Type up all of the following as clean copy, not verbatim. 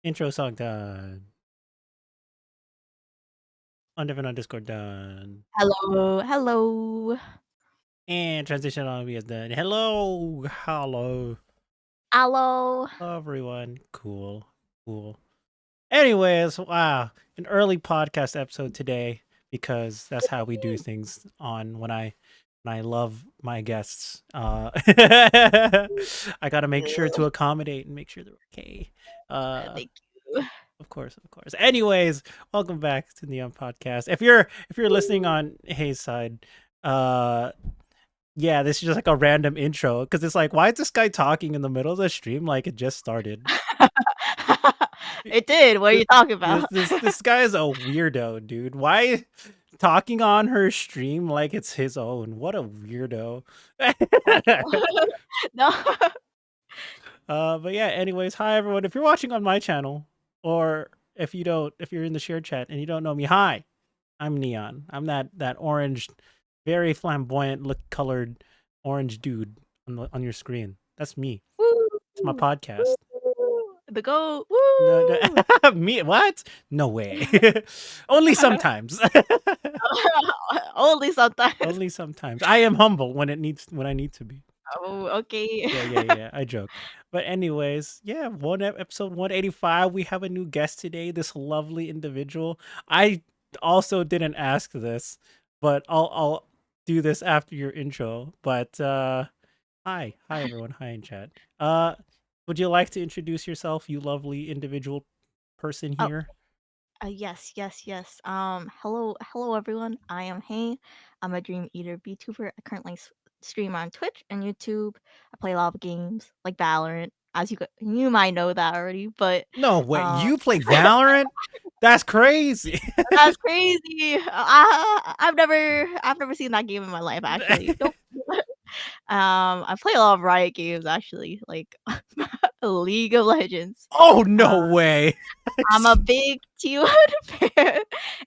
Intro song done. On different underscore done. Hello, hello, And transition on me is done. Hello. Hello. hello. Hello, everyone. Cool. Cool. Anyways, wow. An early podcast episode today because that's how we do things on when I love my guests. I gotta make sure to accommodate and make sure they're okay. Uh Thank you. Of course, of course. Anyways, welcome back to Neon Podcast. If you're listening on Hayes side, uh yeah, this is just like a random intro because it's like, why is this guy talking in the middle of the stream like it just started? It did. What are you talking This about? this this guy is a weirdo, dude. Why talking on her stream like it's his own? What a weirdo. Oh no. But yeah, anyways, hi everyone. If you're watching on my channel, or if you're in the shared chat and you don't know me, hi. I'm Neon. I'm that orange, very flamboyant look colored orange dude on your screen. That's me. It's my Woo, podcast. woo. The goat. No, Woo. me what? No way. Only sometimes. Only sometimes. Only sometimes. I am humble when I need to be. Oh, okay. Yeah. I joke. But anyways, yeah, episode 185. We have a new guest today. This lovely individual. I also didn't ask this, but I'll do this after your intro. But hi everyone. Hi in chat. Uh, would you like to introduce yourself, you lovely individual person Oh, here? yes. Hello everyone. I am Haejei. I'm a Dream Eater VTuber. I currently stream on Twitch and YouTube. I play a lot of games like Valorant. As you might know that already, but No way. um You play Valorant? That's crazy. that's crazy. I've never seen that game in my life actually. Nope. I play a lot of Riot games actually, like League of Legends. Oh Uh, no way. I'm a big T1 fan,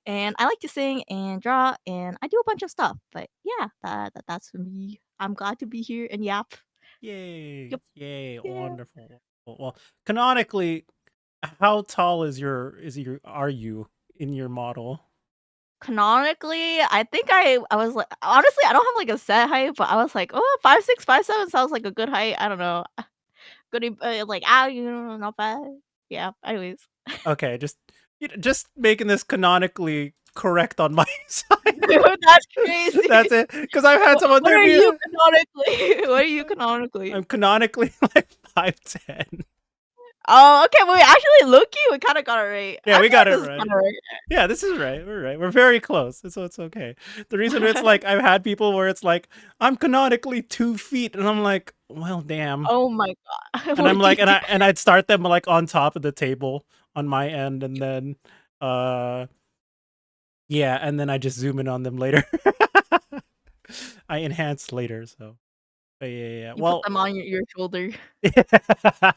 and I like to sing and draw, and I do a bunch of stuff. But yeah, that's me. I'm glad to be here, and yep, Yay. yep, Yay. yeah. Wonderful. Well, canonically, how tall are you in your model? Canonically, I think I was like honestly, I don't have like a set height, but I was like, oh, 5'6", 5'7" sounds like a good height. I don't know, good, like not bad. Yeah. Anyways, Okay, just making this canonically correct on my side. that's crazy. That's it. Because I've had someone What there are be you canonically? What are you canonically? I'm canonically like 5'10". Oh, okay, wait, actually, low-key, we kinda got it right. Yeah, I we feel got like it this is right. kinda right. Yeah, this is right. We're right. We're very close, so it's okay. The reason it's like I've had people where it's like I'm canonically 2 feet, and I'm like, well, damn. Oh my god. And I'm What do like, you do? and I'd start them like on top of the table on my end, and then, uh, yeah, and then I just zoom in on them later. I enhance later, so yeah. You put Well, them on your shoulder. that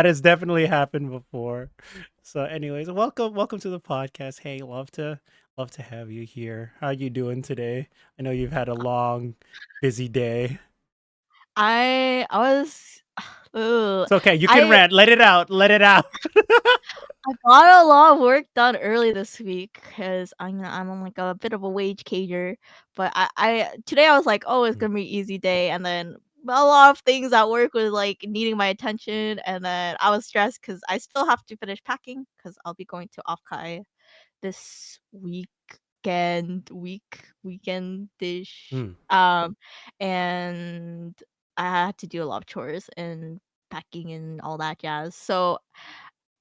has definitely happened before. So, anyways, welcome to the podcast. Hey, love to have you here. How you doing today? I know you've had a long, busy day. I was ugh, It's okay. You can I rant. Let it out. Let it out. I got a lot of work done early this week because I'm on like a bit of a wage cager. But I today I was like, oh, it's Mm. gonna be easy day, and then a lot of things at work was like needing my attention, and then I was stressed because I still have to finish packing because I'll be going to Offkai this weekend dish. Mm. And I had to do a lot of chores and packing and all that jazz. So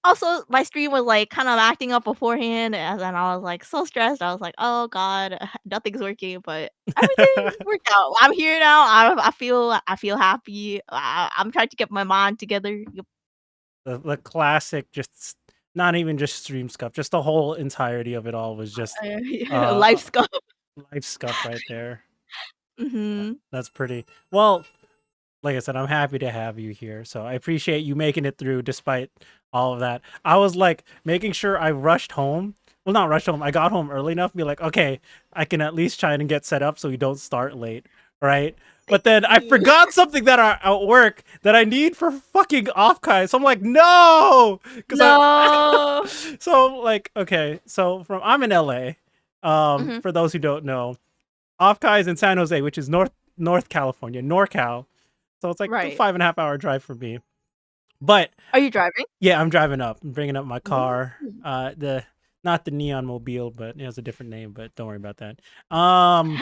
also, my stream was, like, kind of acting up beforehand, and then I was, like, so stressed. I was like, "Oh god, nothing's working," but everything worked out. I'm here now. I feel happy. I'm trying to get my mind together. Yep. The classic, just not even just stream scuff, just the whole entirety of it all was just Life uh scuff. life scuff right there. Mhm. That's pretty well. Like I said, I'm happy to have you here. So I appreciate you making it through despite all of that. I was like making sure I rushed home. Well, not rushed home. I got home early enough to be like, okay, I can at least try and get set up so we don't start late, right? Thank But then I you. forgot something that I at work that I need for fucking Offkai. So I'm like, no, because I. No. So like, okay, so from I'm in LA. Mhm. For those who don't know, Offkai is in San Jose, which is North California, NorCal. So it's like a Right. 5.5 hour drive for me. But Are you driving? yeah, I'm driving up. I'm bringing up my Ooh. car. The not the Neon Mobile, but it has a different name. But don't worry about that. Um,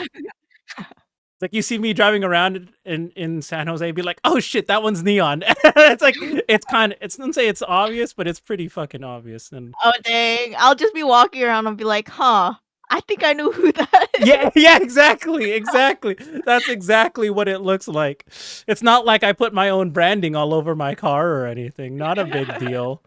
it's like you see me driving around in San Jose, be like, oh shit, that one's Neon. It's like it's kind of it's don't say it's obvious, but it's pretty fucking obvious. And Oh, dang. I'll just be walking around and be like, "Huh, I think I know who that yeah, is." yeah, exactly. That's exactly what it looks like. It's not like I put my own branding all over my car or anything. Not a big deal.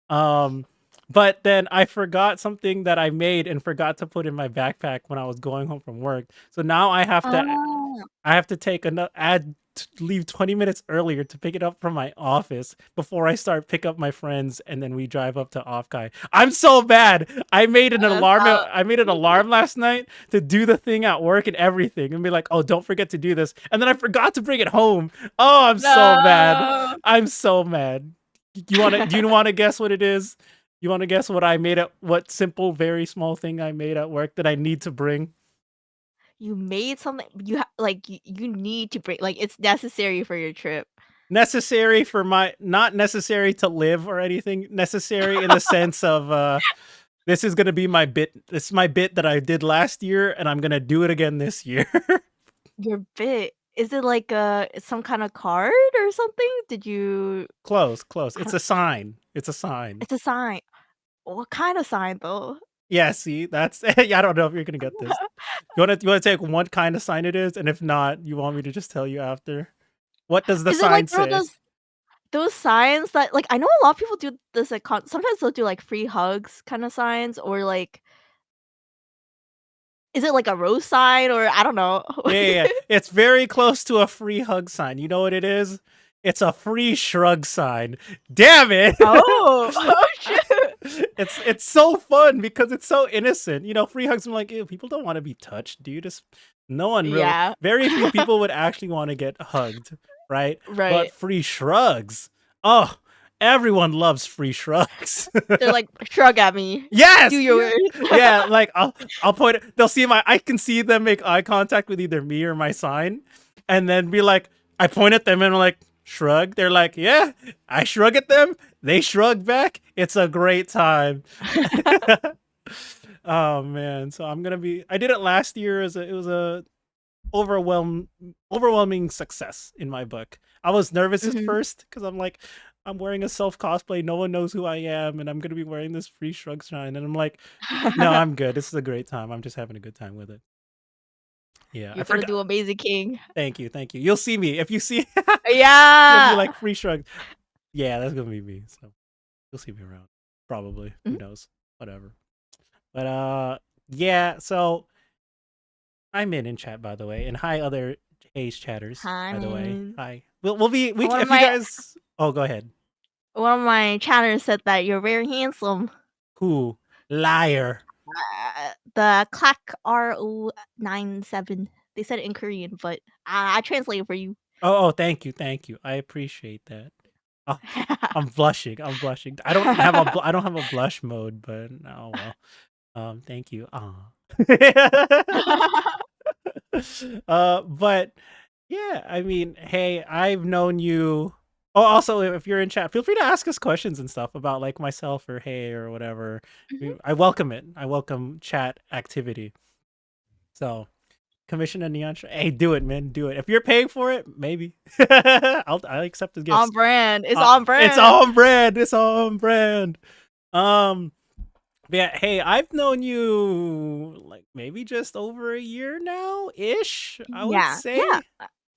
Um, but then I forgot something that I made and forgot to put in my backpack when I was going home from work. So now Oh. I have to take another leave 20 minutes earlier to pick it up from my office before I start pick up my friends and then we drive up to Offkai. I'm so bad. That's how I made an alarm last night to do the thing at work and everything and be like, "Oh, don't forget to do this." And then I forgot to bring it home. Oh, I'm so mad. No. I'm so mad. Do you want to guess what it is? You want to guess what I made at what simple very small thing I made at work that I need to bring? You made something like, you need to bring like, it's necessary for your trip. Necessary for my not necessary to live or anything, necessary in the sense of this is going to be my bit. This is my bit that I did last year and I'm going to do it again this year. Your bit. Is it like some kind of card or something? Did you Close. I It's don't a sign. It's a sign. it's a sign. What kind of sign though? Yeah, see, that's yeah, I don't know if you're going to get this. You want to take what kind of sign it is, and if not, you want me to just tell you after? What does the Is it like sign one of say? those signs that like, I know a lot of people do this at sometimes they'll do, like, free hugs kinda signs or, like is it like a rose sign or I don't know. Yeah. It's very close to a free hug sign. You know what it is? It's a free shrug sign. Damn it! Oh, oh, shoot. It's so fun because it's so innocent. You know, free hugs. I'm like, ew, people don't want to be touched, dude. No one really. Yeah. Very few people would actually want to get hugged, right? But Right. free shrugs. Oh, everyone loves free shrugs. They're like, "Shrug at me. Do Yes, your yeah, worst." yeah. Like I'll point. They'll see my. I can see them make eye contact with either me or my sign, and then be like, I point at them and I'm like shrug. They're like, yeah. I shrug at them. They shrug back. It's a great time. Oh man. So I'm gonna be. I did it last year as it was a overwhelm overwhelming success in my book. I was nervous at Mhm. first because I'm like, I'm wearing a self cosplay. No one knows who I am, and I'm gonna be wearing this free shrug sign. And I'm like, no, I'm good. This is a great time. I'm just having a good time with it. Yeah, I You're gonna forgot. do amazing king. Thank you. You'll see me if you see. You'll be Yeah. like free shrug. Yeah, that's gonna be me. So you'll see me around. Probably. Who Mhm. knows? Whatever. But yeah. So I'm in chat by the way, and hi other Hayes chatters I by the way. mean, Hi. We'll be we one of if you my guys. Oh, go ahead. chatters said that you're very handsome. Who? Liar. The Clack RO97. They said it in Korean, but I translated for you. Thank you. I appreciate that. Oh, I'm blushing. I'm blushing. I don't have a blush mode, but oh well. Thank you. But yeah, I mean, hey, I've known you. Oh, also, if you're in chat, feel free to ask us questions and stuff about like myself or hey or whatever. Mhm. I welcome it. I welcome chat activity. So commission a neon. Hey, do it, man. Do it. If you're paying for it, maybe I'll accept the On gifts. brand. It's on It's brand. on brand. It's on brand. Um, yeah. Hey, I've known you like maybe just over a year now, ish. I would Yeah. Yeah, say.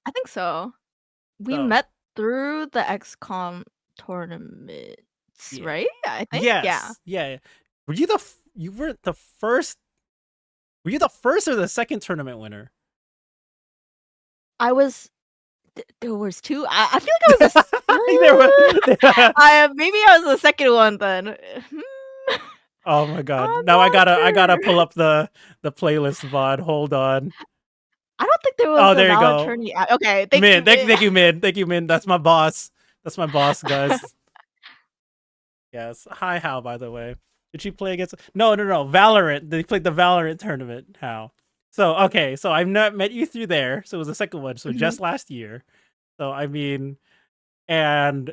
I think so. We So met through the XCOM tournaments, yeah. right? I think, yeah. Yes. Yeah. You were the first. Were you the first or the second tournament winner? I was there was 2. I feel like I was There were. maybe I was the second one then. Hmm, Oh my god. I'm Now not I gotta sure. pull up the playlist VOD. Hold on. I don't think there Oh, was a there you Valorant go. tourney okay, thank you, Min. Min. Thank you, Min. Thank you, Min. That's my boss. That's my boss, guys. Yes. Hi, How, by the way. Did she play against? No, no, no. Valorant. They played the Valorant tournament. How? So okay. So I've not met you through there. So it was the second one. So Mhm. just last year. So I mean, and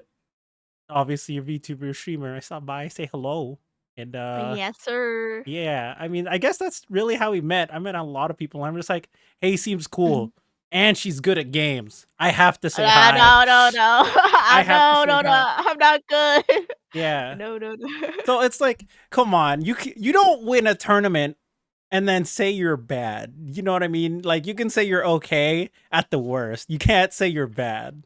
obviously you're VTuber streamer. I stopped by, say hello, and Yes, sir. yeah. I mean, I guess that's really how we met. I met a lot of people. I'm just like, hey, seems Mhm. cool, and she's good at games. I have to say No, hi. no, no. I have to No, say no, hi. no, I'm not good. Yeah. No, no, no. So it's like, come on, you don't win a tournament and then say you're bad. You know what I mean? Like you can say you're okay at the worst. You can't say you're bad.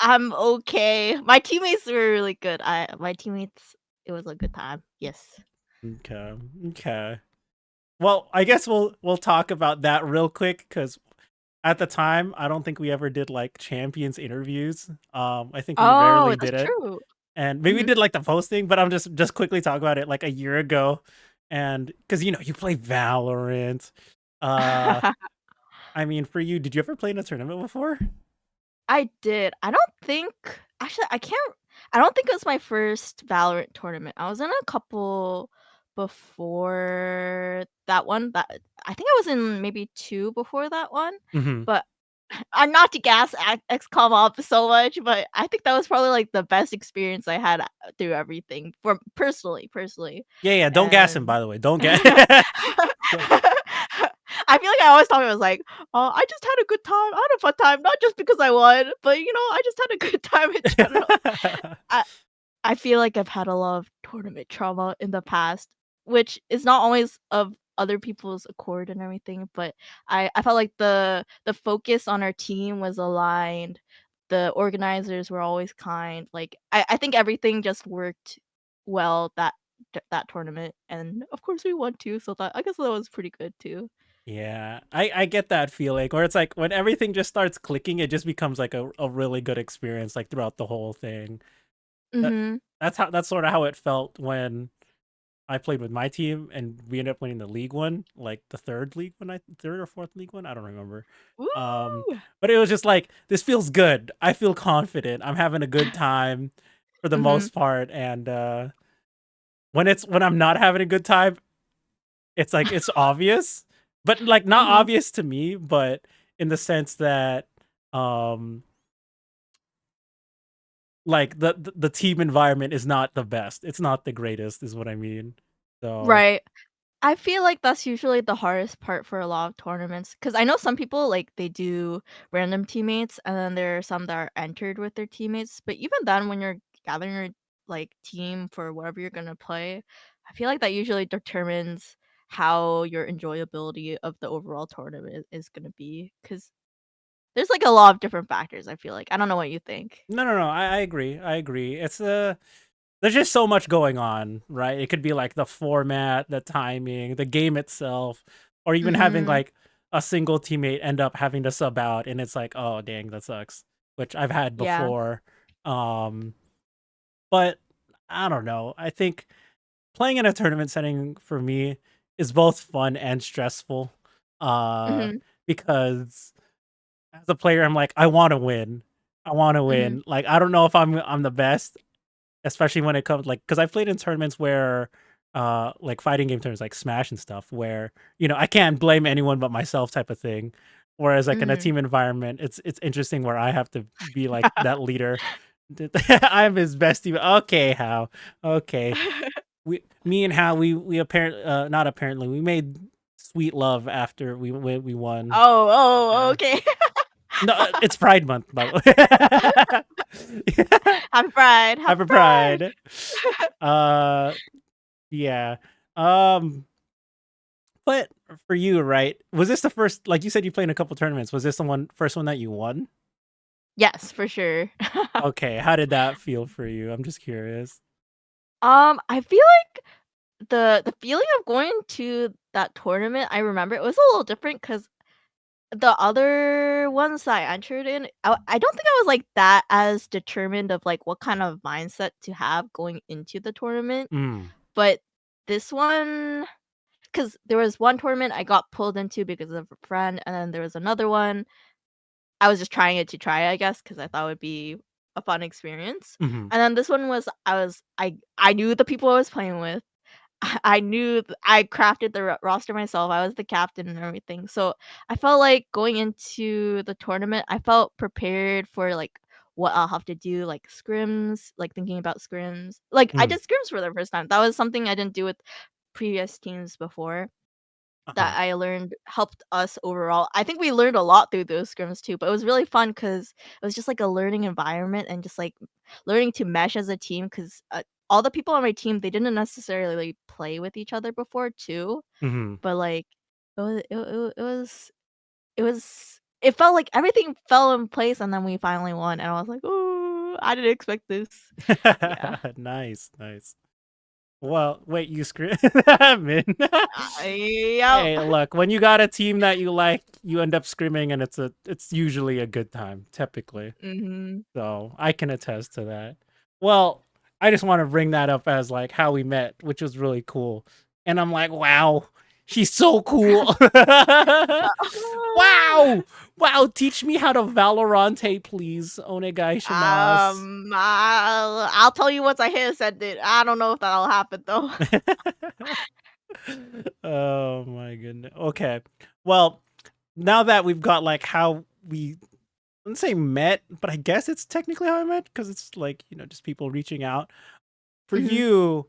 I'm okay. My teammates were really good. My teammates, it was a good time. Yes. Okay. Okay. Well, I guess we'll talk about that real quick because at the time, I don't think we ever did like champions interviews. I think we Oh, rarely that's did it, true. and maybe we Mhm. did like the posting, but I'm just quickly talk about it like a year ago, and because you play Valorant. Uh, I mean, for you, did you ever play in a tournament before? I did. I don't think actually, I don't think it was my first Valorant tournament. I was in a couple before that one, that I think I was in maybe 2 before that one, Hmm. but I'm not to gas XCOM up so much, but I think that was probably, like, the best experience I had, through everything for personally, Yeah, yeah. Don't gas him, and by the way. Don't gas. Don't. I feel like I always thought it was like, "Oh, I just had a good time, I had a fun time, not just because I won, but, I just had a good time in general." I I feel like I've had a lot of tournament trauma in the past, which is not always of other people's accord and everything, but I felt like the focus on our team was aligned. The organizers were always kind. Like I think everything just worked well that tournament, and of course we won too. So that I guess that was pretty good too. Yeah, I get that feeling where it's like when everything just starts clicking, it just becomes like a really good experience like throughout the whole thing. That Mhm. that's sort of how it felt when I played with my team and we ended up winning the league one, like the third or fourth league one, I don't remember. Um, Woo! but it was just like this feels good. I feel confident. I'm having a good time for the Mhm. most part, and when I'm not having a good time, it's like it's obvious, but like not Mhm. obvious to me, but in the sense that um like the team environment is not the best. It's not the greatest is what I mean. So, Right. I feel like that's usually the hardest part for a lot of tournaments, because I know some people, like, they do random teammates, and then there are some that are entered with their teammates, but even then, when you're gathering your, like, team for whatever you're gonna play, I feel like that usually determines how your enjoyability of the overall tournament is gonna be, because there's, like, a lot of different factors, I feel like. I don't know what you think. no, no, no. I agree. I agree. There's just so much going on, right? It could be like the format, the timing, the game itself, or even having Mhm. like a single teammate end up having to sub out, and it's like, oh dang, that sucks. Which I've had Yeah. before. Um, but I don't know. I think playing in a tournament setting for me is both fun and stressful. Uh, Mhm. because as a player, I'm like, I want to win. I want to Mhm. win. Like, I don't know if I'm the best, especially when it comes like because I've played in tournaments where like fighting game tournaments like Smash and stuff where I can't blame anyone but myself type of thing. Whereas like in a Mhm. team environment, it's interesting where I have to be like that leader. I'm his best team. Okay, how? Okay, me and How we apparently not apparently we made sweet love after we won. Oh, oh, Yeah. okay. No, it's Pride Month, by the way. Happy Pride, happy Happy Pride. Pride. Uh, yeah. Um, but for you, right? Was this the first? Like you said, you played in a couple tournaments. Was this the first one that you won? Yes, for sure. Okay, how did that feel for you? I'm just curious. I feel like the feeling of going to that tournament, I remember it was a little different because the other ones that I entered in, I don't think I was, like, that as determined of, like, what kind of mindset to have going into the tournament, Mm. but this one, 'cause there was one tournament I got pulled into because of a friend, and then there was another one I was just trying it to try it, I guess, 'cause I thought it would be a fun experience. Mhm. And then this one was I knew the people I was playing with. I knew I crafted the roster myself. I was the captain and everything. So, I felt like going into the tournament, I felt prepared for, like, what I'll have to do, like scrims, like thinking about scrims. Like, I Mm. did scrims for the first time. That was something I didn't do with previous teams before Uh-huh. that I learned helped us overall. I think we learned a lot through those scrims too, but it was really fun because it was just like a learning environment and just like learning to mesh as a team 'cause, all the people on my team, they didn't necessarily play with each other before too, Mhm. but like it was it felt like everything fell in place and then we finally won and I was like, "Ooh, I didn't expect this." Yeah. Nice, nice. Well, wait, you screw man. Yep. Hey, look, when you got a team that you like, you end up screaming and it's usually a good time, typically. Mhm. So, I can attest to that. Well, I just wanna bring that up as, like, how we met, which was really cool. And I'm like, "Wow, she's so cool." Wow! Wow, teach me how to Valorante, please, onegaishimasu. I'll tell you once I hit a send it. I don't know if that'll happen though. Oh my goodness. Okay. Well, now that we've got like how we let's say met, but I guess it's technically how I met because it's like, just people reaching out. For Mhm. you,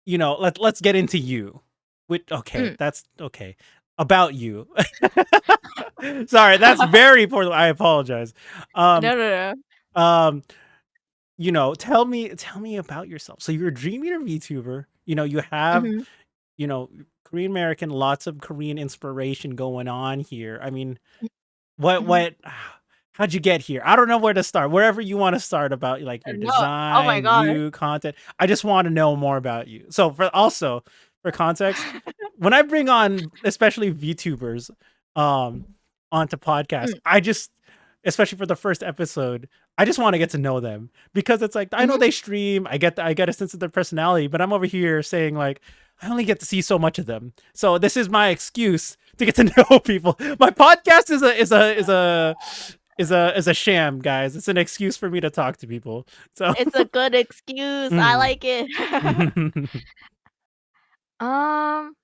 let's get into you. Okay, Mm. that's okay. About you. Sorry, that's very poor. I apologize. Um, No, no, no. um, tell me about yourself. So you're a Dream Eater VTuber. You have Mhm, you know, Korean American, lots of Korean inspiration going on here. I mean, mhm. what how'd you get here? I don't know where to start. Wherever you want to start about like your No, oh my design, god. you, content. I just want to know more about you. So for context, when I bring on especially VTubers um onto podcasts, Mm, I just especially for the first episode, I just want to get to know them because it's like I know mhm. they stream, I get a sense of their personality, but I'm over here saying like I only get to see so much of them. So this is my excuse to get to know people. My podcast is a sham, guys. It's an excuse for me to talk to people. So It's a good excuse, I mm. like it. Um,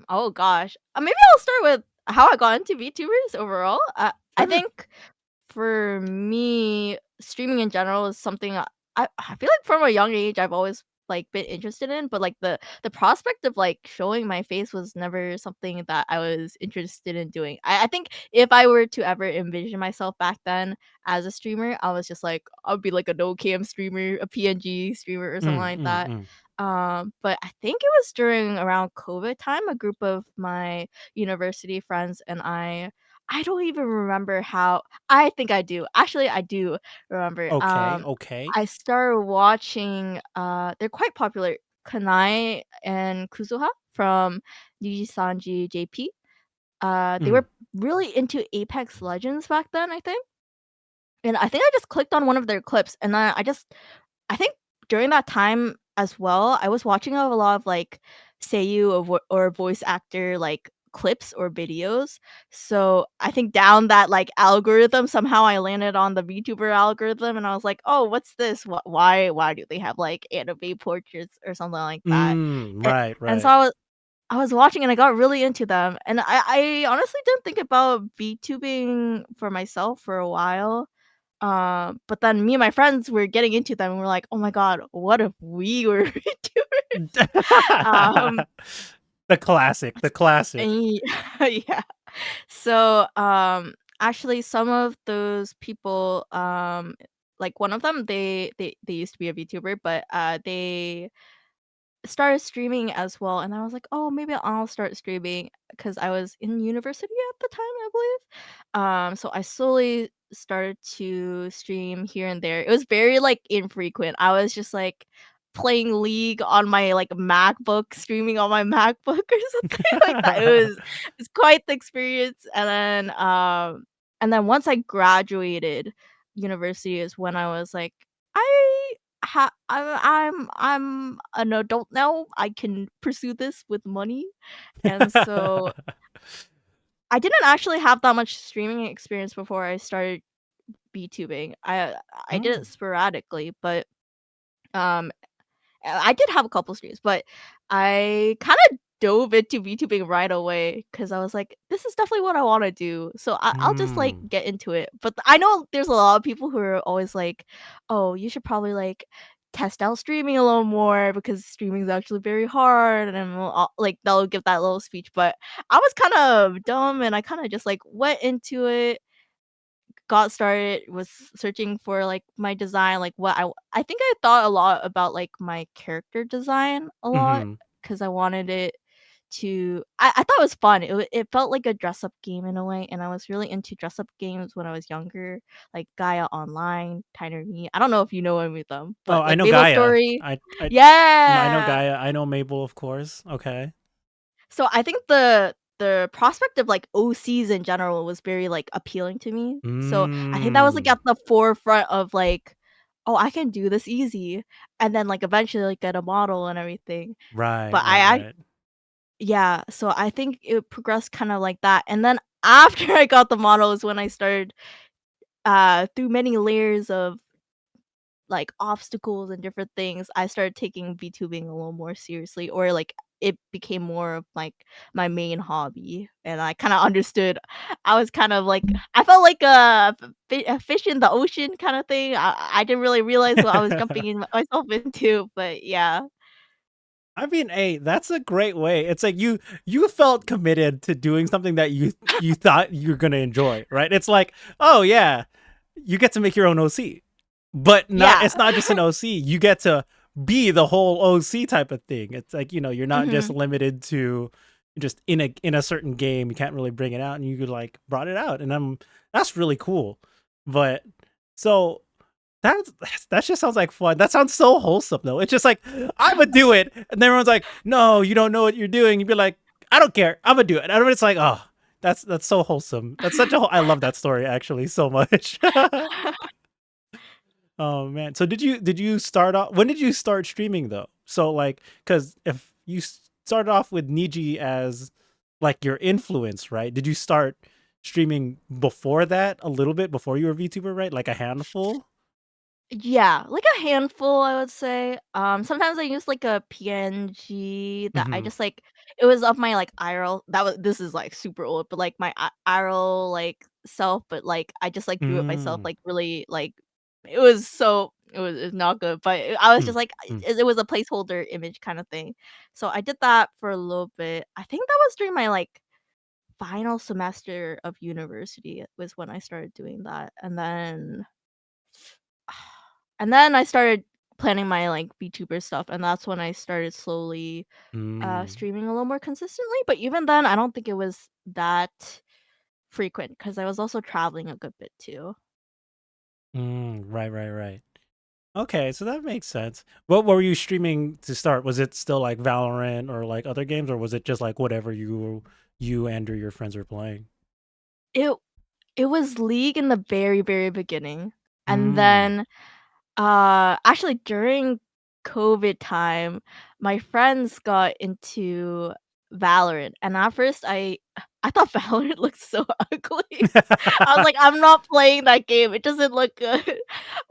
oh gosh. Maybe I'll start with how I got into VTubers overall. I Sure. think for me, streaming in general is something I feel like from a young age I've always like been interested in, but like the prospect of like showing my face was never something that I was interested in doing. I think if I were to ever envision myself back then as a streamer, I was just like I would be like a no cam streamer, a PNG streamer or something Mm, like mm, that. mm. But I think it was during around COVID time, a group of my university friends and I don't even remember how I think I do. Actually, I do remember. Okay, okay. I started watching, they're quite popular, Kanai and Kuzuha from Nijisanji JP. They Mm. were really into Apex Legends back then, I think. And I think I just clicked on one of their clips and then I think during that time as well, I was watching a lot of, like, seiyuu or voice actor, like, clips or videos. So, I think down that, like, algorithm, somehow I landed on the VTuber algorithm, and I was like, "Oh, what's this? Why do they have, like, anime portraits?" or something like that. A Right, and so right. I was watching and I got really into them, and I honestly didn't think about VTubing for myself for a while. But then me and my friends were getting into them and we're like, "Oh my god, what if we were VTubers?" Um, The classic, the classic. and yeah. So, actually some of those people, like one of them, they used to be a VTuber, but, they started streaming as well, and I was like, "Oh, maybe I'll start streaming because I was in university at the time, I believe. So I slowly started to stream here and there. It was very, like, infrequent. I was just, like, playing League on my, like, MacBook, streaming on my MacBook or something like that. It's quite the experience, and then once I graduated university is when I was like, "I I'm an adult now. I can pursue this with money, and so I didn't actually have that much streaming experience before I started VTubing. I did it Mm. sporadically, but um I did have a couple streams, but I kinda dove into VTubing right away because I was like, "This is definitely what I wanna do." So I'll just, like, Mm. get into it. But I know there's a lot of people who are always like, "Oh, you should probably, like, test out streaming a little more because streaming is actually very hard," and like, they'll give that little speech, but I was kind of dumb, and I kinda just, like, went into it, got started, was searching for, like, my design, like, I think I thought a lot about, like, my character design a lot Mhm. because I wanted it to I thought it was fun. It felt like a dress up game in a way, and I was really into dress up games when I was younger, like Gaia Online, Tiner Me. I don't know if you know any of them, Oh, but, I like, know Mabel Gaia. Story. I no, I know Yeah! Gaia. I know Mabel, of course. Okay. So I think the prospect of, like, OCs in general was very, like, appealing to me. So I think that was, like, Mm. at the forefront of, like, "Oh, I can do this easy," and then, like, eventually, like, get a model and everything. Right, But right, right. yeah, so I think it progressed kinda like that, and then after I got the model is when I started, through many layers of, like, obstacles and different things, I started taking VTubing a little more seriously, or, like, it became more of, like, my main hobby, and I kinda understood. I was kind of like I felt like a fish in the ocean kinda thing. I didn't really realize what I was jumping in myself into, but yeah. I mean, hey, that's a great way. It's like you felt committed to doing something that you thought you're gonna enjoy, right? It's like, oh yeah, you get to make your own OC, but not. Yeah. It's not just an OC. You get to be the whole OC type of thing. It's like you're not just Mhm. limited to just in a certain game. You can't really bring it out, and you could like brought it out, and that's really cool. But so that's that just sounds like fun. That sounds so wholesome though. It's just like I'ma do it, and then everyone's like, "No, you don't know what you're doing." You'd be like, "I don't care. I'ma do it." And everyone's like, "Oh, that's so wholesome. That's such a I love that story actually so much." Oh man. So did you start off when did you start streaming though? So like cuz if you started off with Niji as like your influence, right? Did you start streaming before that a little bit before you were a VTuber, right? Like a handful? Yeah, like a handful, I would say. Sometimes I use like a PNG that I Mhm. just like it was of my like IRL. This is like super old, but like my IRL like self, but like I just like drew it myself, Mm. like really like it was not good, but I was Hmm. just like Hmm. it was a placeholder image kind of thing. So I did that for a little bit. I think that was during my like final semester of university was when I started doing that, and then I started planning my, like, VTuber stuff, and that's when I started slowly, Mm. streaming a little more consistently, but even then, I don't think it was that frequent because I was also traveling a good bit too. Mm. Right, right, right. Okay, so that makes sense. What were you streaming to start? Was it still like Valorant or like other games, or was it just like whatever you and or your friends were playing? It it was League in the very, very beginning, and Mm. then actually, during COVID time, my friends got into Valorant, and at first I thought Valorant looked so ugly. I was like, "I'm not playing that game, it doesn't look good."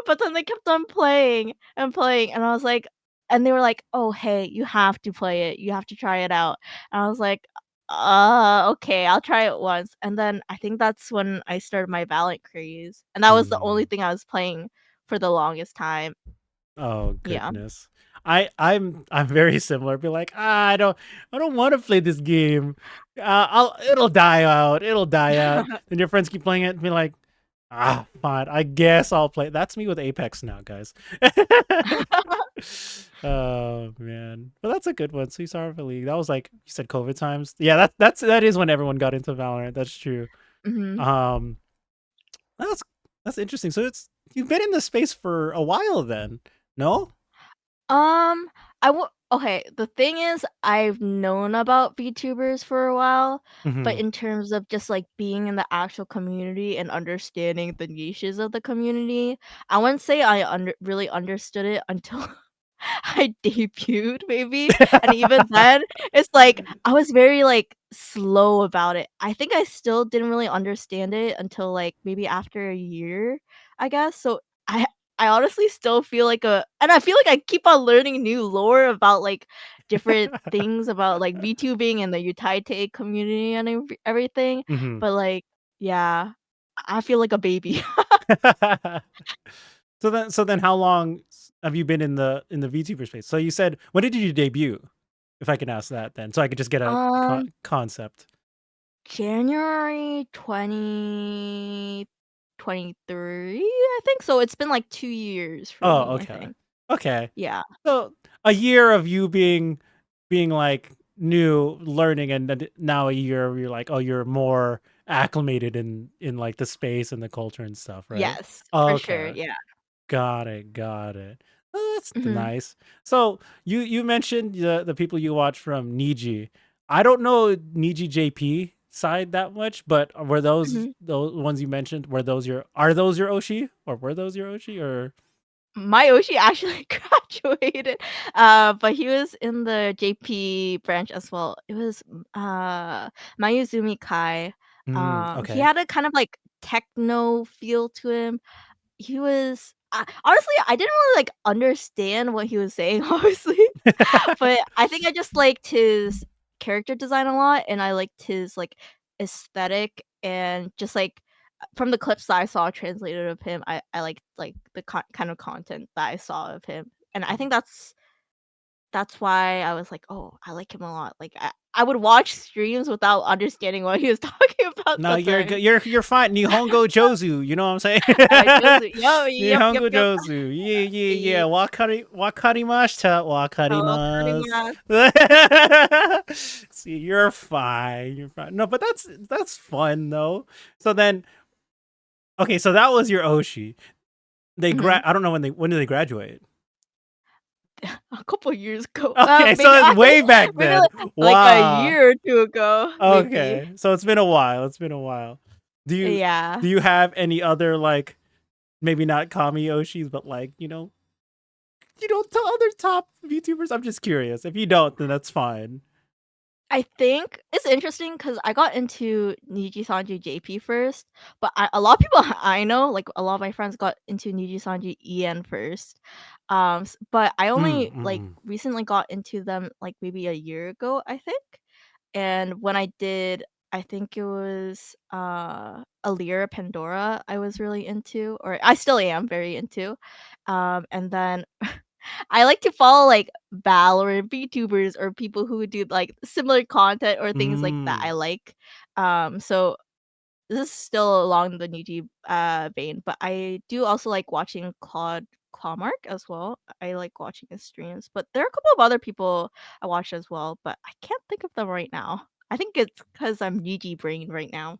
But then they kept on playing and playing, and I was like and they were like, "Oh, hey, you have to play it, you have to try it out." And I was like, okay, I'll try it once." And then I think that's when I started my Valorant craze, and that was the only Mm. thing I was playing for the longest time. Oh Yeah. goodness. I'm very similar. Be like, I don't want to play this game. I'll it'll die out. It'll die out. Then your friends keep playing it and be like, fine. I guess I'll play. That's me with Apex now, guys. Oh man, but that's a good one. So you started for League. That was like you said, COVID times. Yeah, that is when everyone got into Valorant. That's true. Mhm. Um, that's that's interesting. So you've been in this space for a while then, no? Um, I w Okay, the thing is, I've known about VTubers for a while, but Hmm. in terms of just like being in the actual community and understanding the niches of the community, I wouldn't say I really understood it until I debuted maybe, and even then, it's like I was very, like, slow about it. I think I still didn't really understand it until, like, maybe after a year, I guess, so I I honestly still feel like a and I feel like I keep on learning new lore about, like, different things about, like, VTubing and the Utaite community and everything, Hmm. but, like, yeah, I feel like a baby. So then how long have you been in the VTuber space? So you said, when did you debut? If I can ask that then, so I could just get a Um concept. January 2023, I think, so it's been, like, 2 years for Oh, me, I okay. think. Okay. Yeah. So a year of you being like new, learning, and then now a year where you're like, oh, you're more acclimated in like the space and the culture and stuff, right? Yes, for sure, Okay. yeah. Got it, got it. Oh, that's Mhm, nice. So you mentioned the people you watch from Niji. I don't know Niji JP side that much, but were mhm. those ones you mentioned, were those your are those your Oshi? Or were those your Oshi or Mayoshi actually graduated, but he was in the JP branch as well. It was, Mayuzumi Kai. He okay. had a kind of, like, techno feel to him. He was honestly, I didn't really, like, understand what he was saying, obviously. But I think I just liked his character design a lot, and I liked his, like, aesthetic and just, like, from the clips that I saw translated of him, I liked, like, the kind of content that I saw of him, and I think that's why I was like, "Oh, I like him a lot." Like, I would watch streams without understanding what he was talking about No, you're good. sometimes. You're fine. Nihongo Jozu, you know what I'm saying? Jozu yo, yep, Nihongo yep. Jozu. Yeah, yeah, yeah. Ye Wakarimashita. oh, Wakarimasu. See, you're fine. You're fine. No, but that's fun though. So then, okay, so that was your Oshi. Mhm. I don't know when did they graduate? A couple years ago. Okay, Maybe so it's I way back maybe then. like a Wow. year or 2 ago, maybe. Okay. So it's been a while. It's been a while. Do you Yeah. do you have any other like, maybe not Kami Oshis, but like, tell other top VTubers? I'm just curious. If you don't, then that's fine. I think it's interesting because I got into Niji Sanji JP first, but a lot of people I know, like a lot of my friends got into Niji Sanji EN first. But I Mm, only like mm, recently got into them like maybe a year ago, I think. And when I did, I think it was Alira Pandora I was really into, or I still am very into. And then I like to follow like Valorant VTubers or people who do like similar content or things like that I mm. like. So this is still along the Niji vein, but I do also like watching Clawmark as well. I like watching his streams, but there are a couple of other people I watch as well, but I can't think of them right now. I think it's because I'm Niji brain right now.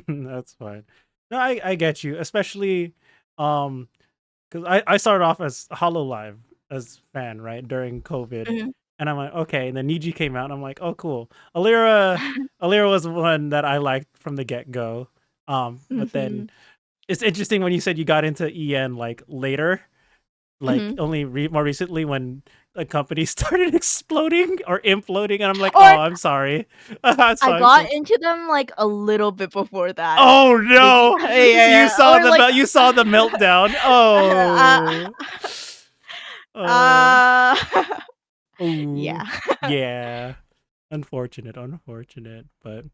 That's fine. No, I get you, especially um because I started off as Hollow Live as fan, right, during COVID. Mhm. And I'm like, okay, and then Niji came out and I'm like, oh cool. Alira was one that I liked from the get-go. But then Mhm. it's interesting when you said you got into EN like later, like Mhm. only more recently when a company started exploding or imploding, and I'm like, Or oh, I'm sorry. I'm I sorry. got into them like a little bit before that. Oh Maybe no! yeah, yeah. Or like You saw the meltdown. uh, Oh. Oh. uh, Oh. yeah. Yeah. Unfortunate, unfortunate, but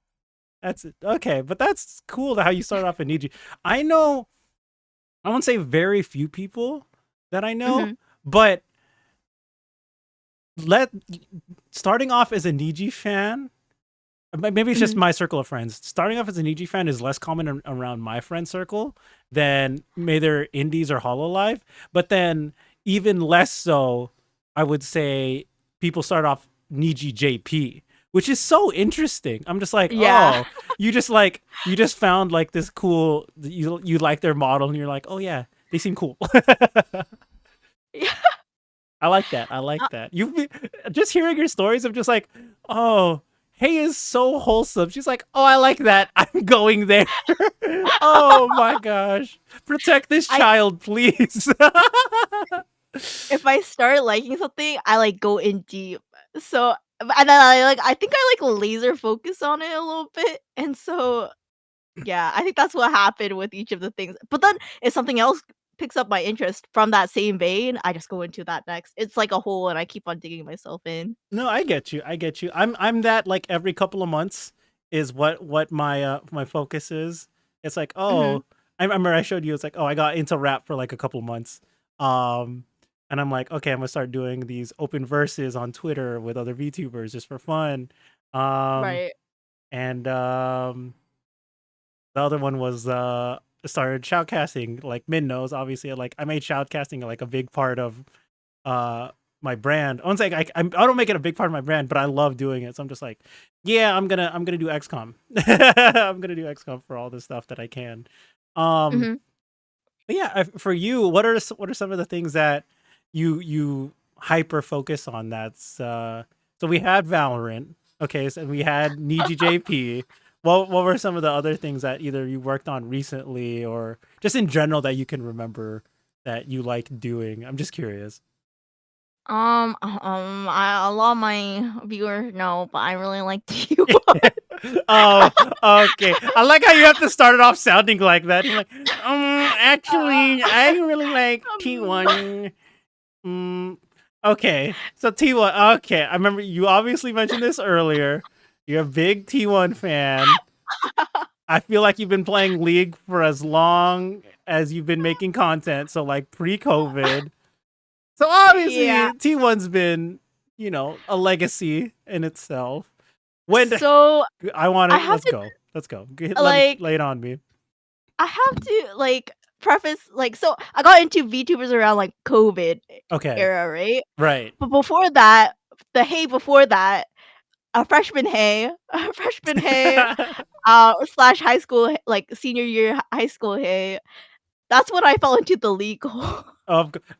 that's it. Okay, but that's cool how you started off in Niji. I know, I won't say very few people that I know, Mhm. but let starting off as a Niji fan, maybe it's just Mhm. my circle of friends. Starting off as a Niji fan is less common around my friend circle than either indies or Hololive. But then even less so, I would say people start off Niji JP, which is so interesting. I'm just like, Yeah. oh, you just found like this cool, you like their model and you're like, oh yeah, they seem cool. Yeah. I like that. I like Uh, that. Just hearing your stories of just like, oh, Hey is so wholesome. She's like, oh, I like that. I'm going there. Oh my gosh. Protect this I child, please. if I start liking something, I, like, go in deep. So and then I think I, like, laser focus on it a little bit, and so, yeah, I think that's what happened with each of the things. But then if something else picks up my interest from that same vein, I just go into that next. It's like a hole, and I keep on digging myself in. No, I get you. I get you. I'm that like every couple of months is what my focus is. It's like, Mhm. oh, I remember I showed you it's like, oh, I got into rap for like a couple of months. Um and I'm like, okay, I'm gonna start doing these open verses on Twitter with other VTubers just for fun. Um Right. and The other one was started shoutcasting, like Min knows, obviously. Like I made shoutcasting like a big part of uh my brand. I don't say I don't make it a big part of my brand, but I love doing it. So I'm just like, yeah, I'm gonna do XCOM. I'm gonna do XCOM for all the stuff that I can. Um, Mhm. but yeah, for you, what are some of the things that you hyper focus on? That's so we had Valorant, okay, so we had NeeGJP. What were some of the other things that either you worked on recently or just in general that you can remember that you like doing? I'm just curious. A lot of my viewers know, but I really like T1. Oh, okay. I like how you have to start it off sounding like that. You're like, actually, I really like Um, T1. Mm, okay, so T1. Okay, I remember you obviously mentioned this earlier. You're a big T1 fan. I feel like you've been playing League for as long as you've been making content. So like pre-COVID. So yeah. obviously T1's been, a legacy in itself. When So I want I to have let's to go. Let's go. Let me like lay it on me. I have to like preface so I got into VTubers around like COVID Okay. era, right? Right. But before that, the Hey before that, a freshman Hey, a freshman Hey, slash high school, like senior year high school Hey. That's when I fell into the legal.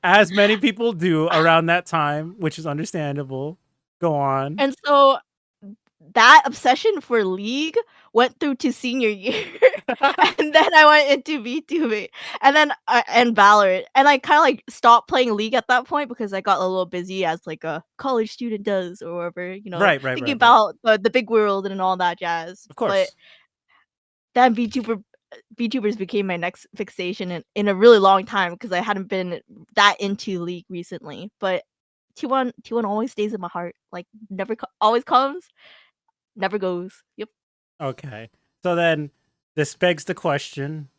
As many people do around that time, which is understandable. Go on. And so that obsession for League went through to senior year, and then I went into VTubing, and then and Valorant, and I kinda, like, stopped playing League at that point because I got a little busy as, like, a college student does or whatever, Right, right, thinking right, right. about the big world and all that jazz, Of but course. then VTubers became my next fixation in a really long time because I hadn't been that into League recently, but T1 always stays in my heart, like, never co always comes, never goes. Yep. Okay. So then this begs the question,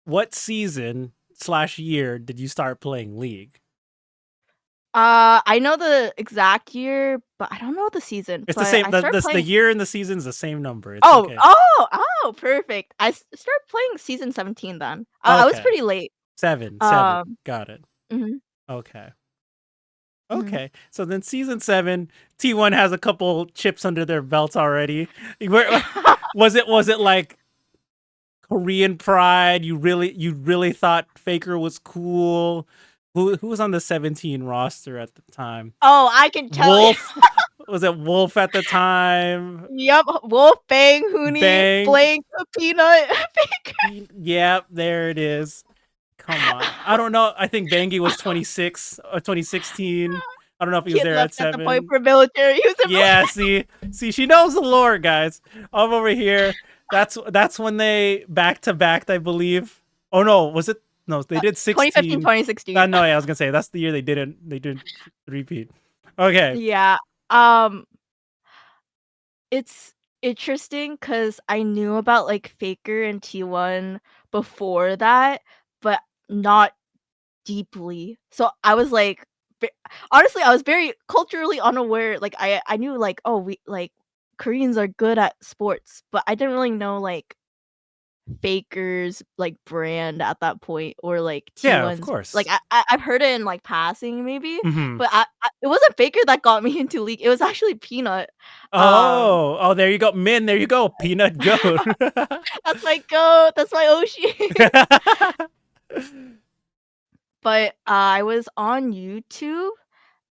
what season slash year did you start playing League? I know the exact year, but I don't know the season, It's the but same I started the playing year and the season's the same number. It's Oh, okay. oh, oh, perfect. Started playing season 17 then. I was Okay. pretty late. Seven. Um, Got it. mhm, Okay. mhm. Okay. So then season 7, T1 has a couple chips under their belts already. Where was it like Korean Pride? You really thought Faker was cool? Who was on the 17 roster at the time? Oh, I can tell you. Wolf? Was it Wolf at the time? Yep, Wolf, Bang, Hoonie, Bang. Blank, Peanut, Faker. Yeah, there it is. Come on. I don't know. I think Bangy was 26 or 2016. I don't know if he was Kid there left at at the point 7. for military. He was in Yeah, military. see, she knows the lore, guys. I'm over here. That's when they back to back, I believe. Oh no, was it? No, they did 2015, 16. 2016. No, yeah, I was gonna say that's the year they didn't repeat. Okay, Yeah. Um, it's interesting because I knew about, like, Faker and T1 before that, but not deeply. So I was like, ve honestly, I was very culturally unaware. Like, I knew, like, oh, we like, Koreans are good at sports, but I didn't really know, like, Faker's, like, brand at that point or, like, yeah, of T1's like, course. I've heard it in, like, passing maybe, Hmm. but I it wasn't Faker that got me into League, it was actually Peanut. Um, Oh, there you go, Min. There you go, Peanut Goat. that's my goat, that's my Oshi. But, I was on YouTube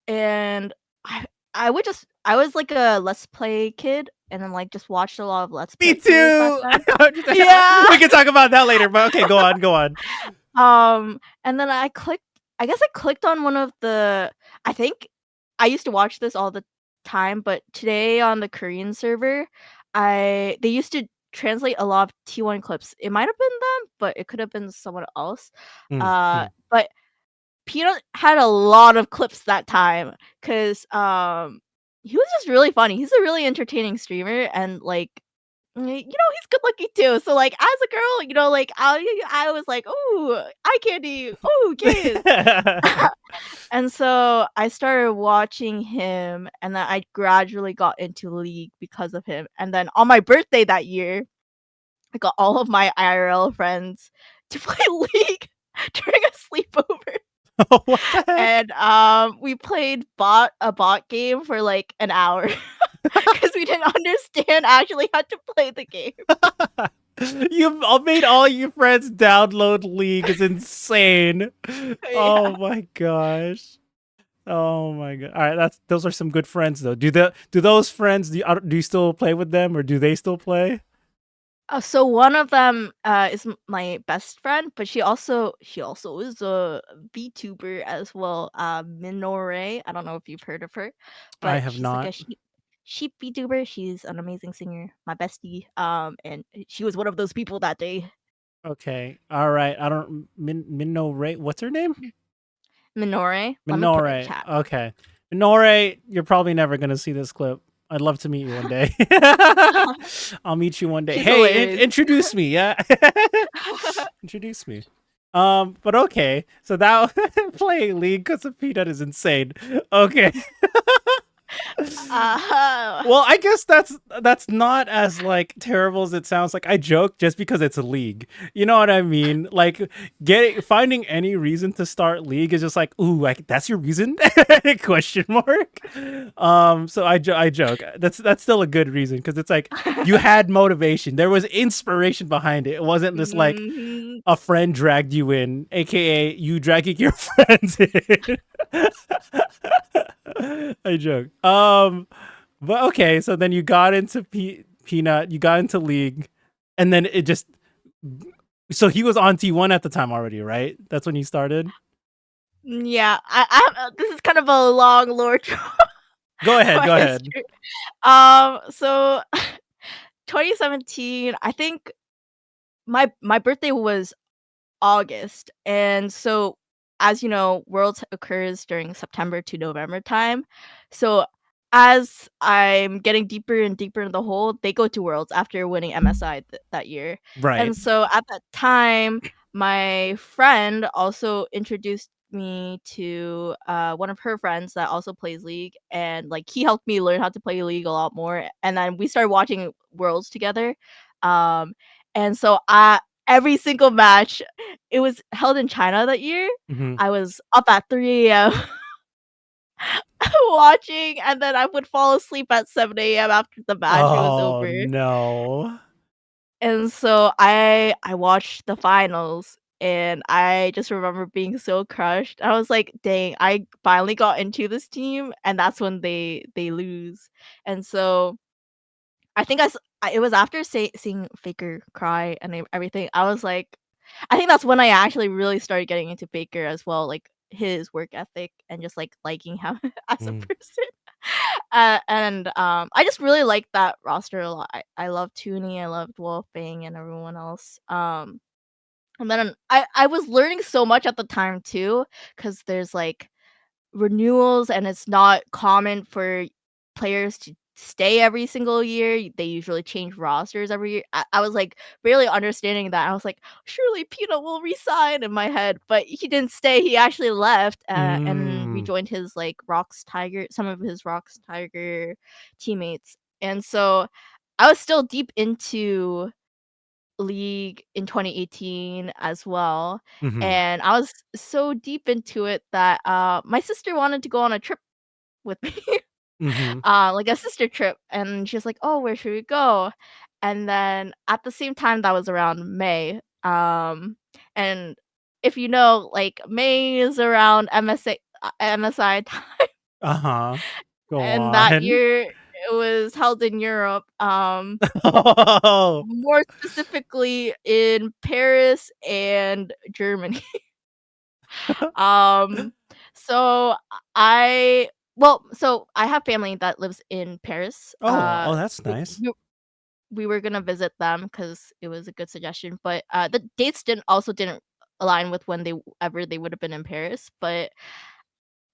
and I I was like a Let's Play kid, and then, like, just watched a lot of Let's Me Players back too. then. Yeah. We can talk about that later, but okay, go on, go on. And then I guess I clicked on one of the I think I used to watch this all the time, but today on the Korean server, I they used to translate a lot of T1 clips. It might have been them, but it could have been someone else. Mhm. But Peanut had a lot of clips that time 'cause, he was just really funny. He's a really entertaining streamer and, like, he's good looking too. So, like, as a girl, like, I was like, "Ooh, eye candy. Ooh, kiss." And so I started watching him, and then I gradually got into League because of him. And then on my birthday that year, I got all of my IRL friends to play League during a sleepover. What the heck? And, we played a bot game for, like, an hour because we didn't understand actually how to play the game. You've made all your friends download League is insane. Yeah. Oh my gosh. Oh my god. All right, those are some good friends though. Do those friends do you still play with them or do they still play? So one of them, is my best friend, but she also is a VTuber as well, Minore. I don't know if you've heard of her, I but have she's like not. a sheep VTuber. She's an amazing singer, my bestie. And she was one of those people that day. Okay. All right. I don't Minno Ray. What's her name? Minore. Let me put it in Minore. chat. Okay. Minore, you're probably never going to see this clip. I'd love to meet you one day. I'll meet you one day. She's Hey, hilarious. introduce me. Yeah. Introduce me. But okay. So that playing League because of Peanut is insane. Okay. uh Well, I guess that's not as like terrible as it sounds. Like I joke just because it's a league. You know what I mean? Like finding any reason to start league is just like, ooh, like that's your reason? Question mark. So I joke. That's still a good reason because it's like you had motivation. There was inspiration behind it. It wasn't just like Mhm. a friend dragged you in, aka you dragging your friends in. I joke. But okay, so then you got into Peanut, you got into League, and then it just. So he was on T1 at the time already, right? That's when you started. Yeah, this is kind of a long lore Go ahead. my Go ahead. history. So 2017, I think my birthday was August, and so, as you know, Worlds occurs during September to November time. So, as I'm getting deeper and deeper in the hole, they go to Worlds after winning MSI that year. Right. And so at that time, my friend also introduced me to one of her friends that also plays League, and like he helped me learn how to play League a lot more. And then we started watching Worlds together. Um, and so I every single match, it was held in China that year. Hmm. I was up at 3 a.m. watching, and then I would fall asleep at 7 a.m. after the match was Oh over. no. And so I watched the finals, and I just remember being so crushed. I was like, "Dang, I finally got into this team," and that's when they lose. And so I think it was after seeing Faker cry and everything. I was like, I think that's when I actually really started getting into Faker as well, like his work ethic and just like liking him as a Mm. person. And I just really like that roster a lot. I love Toonie, I loved Wolfang and everyone else. And then I was learning so much at the time too, because there's like renewals and it's not common for players to stay every single year. They usually change rosters every year. I was like barely understanding that. I was like, surely Peanut will resign in my head, but he didn't stay. He actually left and Mm. rejoined his like some of his Rocks Tiger teammates. And so I was still deep into League in 2018 as well, Hmm. and I was so deep into it that, my sister wanted to go on a trip with me, Hmm. like a sister trip, and she's like, "Oh, where should we go?" And then at the same time, that was around May, and if you know, like, May is around MSI time. Uh-huh. Go and that on. year it was held in Europe, Oh. more specifically in Paris and Germany. Um, so I so I have family that lives in Paris. Oh, that's We nice. we we were gonna visit them because it was a good suggestion, but, the dates didn't align with when they would have been in Paris, but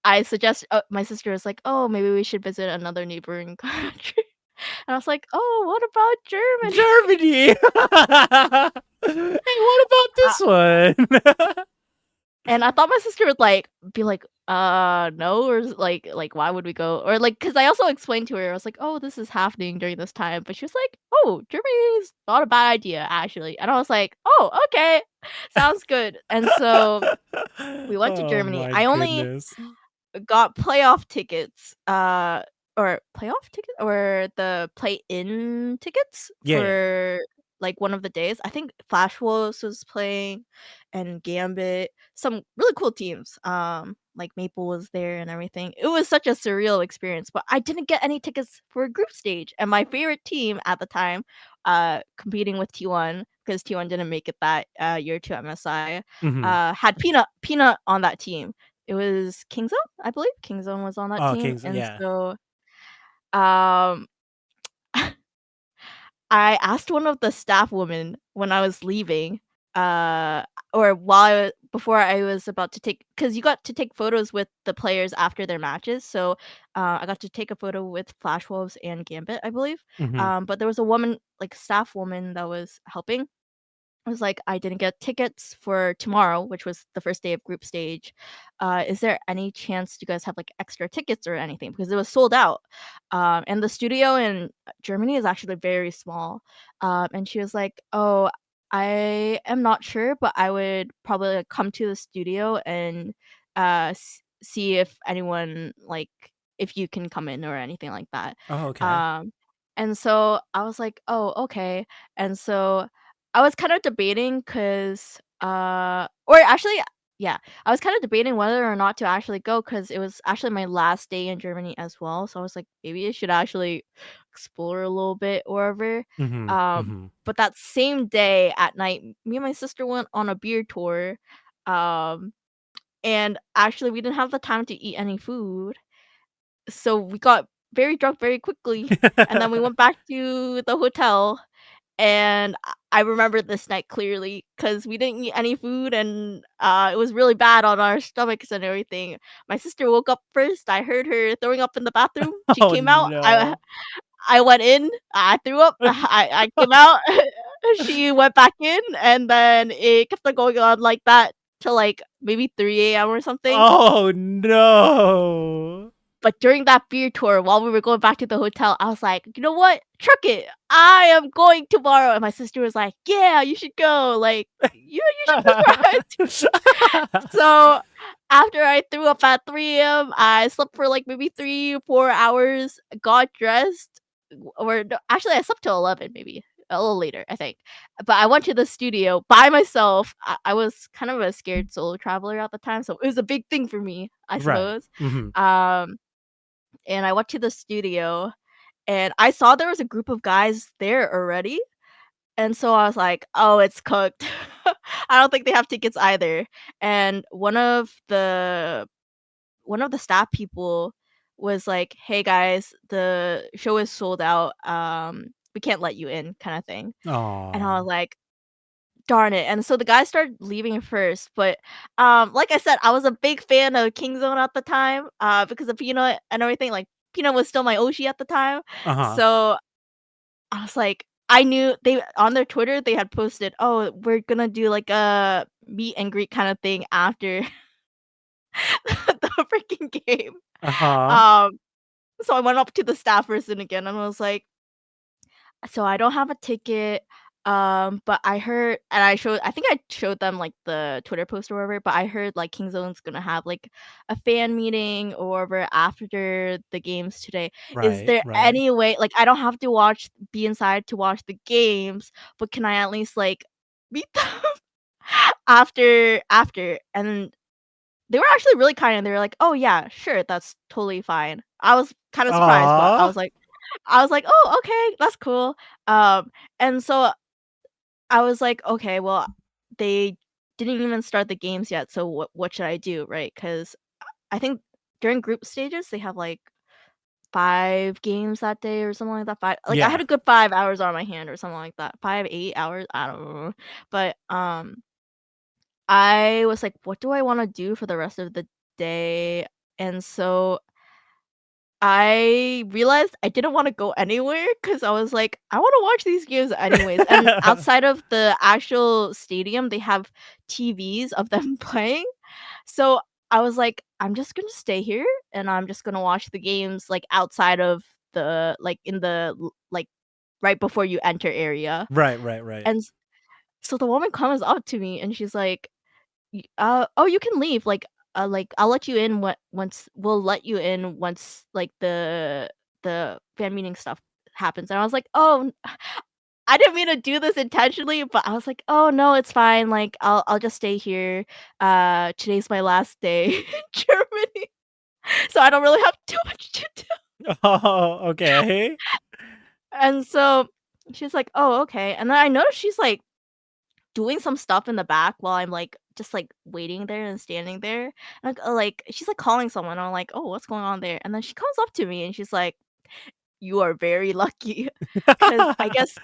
I suggest my sister was like, "Oh, maybe we should visit another neighboring country." And I was like, "Oh, what about Germany?" Germany. Hey, what about Uh, this one? and I thought my sister would, like, be like, no," or "Why would we go?" Or, like, because I also explained to her, I was like, "Oh, this is happening during this time," but she was like, "Oh, Germany is not a bad idea, actually." And I was like, "Oh, okay. Sounds good." And so we went to Oh Germany. my I only goodness. got playoff tickets, or playoff ticket or the play-in tickets Yeah, yeah. for, like, one of the days. I think Flash Wolves was playing and Gambit, some really cool teams, like Maple was there and everything. It was such a surreal experience, but I didn't get any tickets for a group stage, and my favorite team at the time, competing with T1 because T1 didn't make it that, year to MSI, Mhm. had Peanut on that team. It was Kingzone, I believe Kingzone was on that Oh, team, Kings, and yeah. so, um, I asked one of the staff women when I was leaving, uh, or while before I was about to because you got to take photos with the players after their matches, so, I got to take a photo with Flash Wolves and Gambit, I believe, Mhm. but there was a woman, like, staff woman that was helping. I was like, "I didn't get tickets for tomorrow," which was the first day of group stage. Is there any chance you guys have, like, extra tickets or anything?" Because it was sold out. And the studio in Germany is actually very small. And she was like, "Oh, I am not sure, but I would probably, like, come to the studio and, see if anyone, like if you can come in or anything like that." Oh, okay. Um, and so I was like, "Oh, okay." And so I was kind of debating because, or actually, yeah, I was kind of debating whether or not to actually go because it was actually my last day in Germany as well. So I was like, maybe I should actually explore a little bit or whatever. Mhm, Um, mhm. but that same day at night, me and my sister went on a beer tour. Um, and actually, we didn't have the time to eat any food. So we got very drunk very quickly. And then we went back to the hotel and I remember this night clearly because we didn't eat any food and, it was really bad on our stomachs and everything. My sister woke up first, I heard her throwing up in the bathroom. She Oh, came out, I no. I went in, I threw up, I came out, she went back in, and then it kept on going on like that till, like, maybe 3 a.m. or something. Oh, no. But during that beer tour, while we were going back to the hotel, I was like, "You know what? Truck it. I am going tomorrow." And my sister was like, "Yeah, you should go. Like, you should subscribe." So after I threw up at 3 a.m., I slept for like maybe 3 or 4 hours, got dressed, or no, actually, I slept till 11, maybe a little later, I think. But I went to the studio by myself. I was kind of a scared solo traveler at the time, so it was a big thing for me, I Right. suppose. Mhm. Um, and I went to the studio and I saw there was a group of guys there already, and so I was like, "Oh, it's cooked." I don't think they have tickets either, and one of the staff people was like, "Hey, guys, the show is sold out, we can't let you in," kinda thing, and I Aw. was like, "Darn it," and so the guys started leaving first, but, like I said, I was a big fan of Kingzone at the time, because of Peanut and everything, like, Peanut was still my Oshi at the time, Uh-huh. so I was like I knew they on their Twitter, they had posted, "Oh, we're gonna do, like, a meet and greet kinda thing after the freaking game." Uh-huh. Um, so I went up to the staff person again, and I was like, "So I don't have a ticket, but I heard," and I think I showed them, like, the Twitter post or whatever, but I heard, like, Kingzone's gonna have, like, a fan meeting or whatever after the games today. Is Right, there right. any way like, I don't have to be inside to watch the games, but can I at least, like, meet them after? And they were actually really kind, and they were like, "Oh, yeah, sure, that's totally fine." I was kinda surprised, but Aw. I was like, "Oh, okay, that's cool." And so I was like, "Okay, well, they didn't even start the games yet, so what should I do?" Right? Because I think during group stages, they have, like, 5 games that day or something like that, 5 like, I had Yeah. a good 5 hours on my hand or something like that. 5, 8 hours? I don't know. But, I was like, "What do I wanna do for the rest of the day?" And so I realized I didn't wanna go anywhere because I was like, "I wanna watch these games anyways." And outside of the actual stadium, they have TVs of them playing. So I was like, "I'm just gonna stay here, and I'm just gonna watch the games, like, outside of the like, in the l like, right before you enter area." Right, right, right. And so the woman comes up to me, and she's like, oh, you can leave, like, I'll let you in once we'll let you in once, like, the fan meeting stuff happens." And I was like, "Oh, I didn't mean to do this intentionally," but I was like, "Oh, no, it's fine, like, I'll just stay here. Today's my last day in Germany, so I don't really have too much to do." Oh, okay. And so she's like, "Oh, okay." And then I noticed she's, like, doing some stuff in the back while I'm, like, just, like, waiting there and standing there. Like, she's, like, calling someone. I'm like, "Oh, what's going on there?" And then she comes up to me and she's like, "You are very lucky," because I guess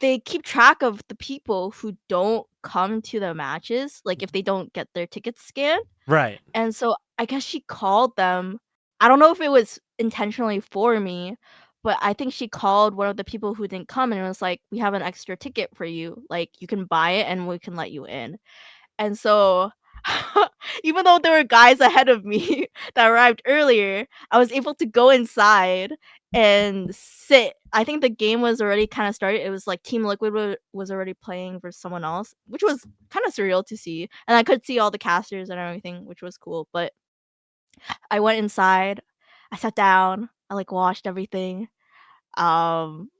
they keep track of the people who don't come to the matches, like, if they don't get their tickets scanned. Right. And so I guess she called them. I don't know if it was intentionally for me, but I think she called one of the people who didn't come and was like, "We have an extra ticket for you. Like, you can buy it and we can let you in." And so, even though there were guys ahead of me that arrived earlier, I was able to go inside and sit. I think the game was already kinda started. It was like Team Liquid was already playing versus someone else, which was kinda surreal to see, and I could see all the casters and everything, which was cool. But I went inside, I sat down, I, like, watched everything, um,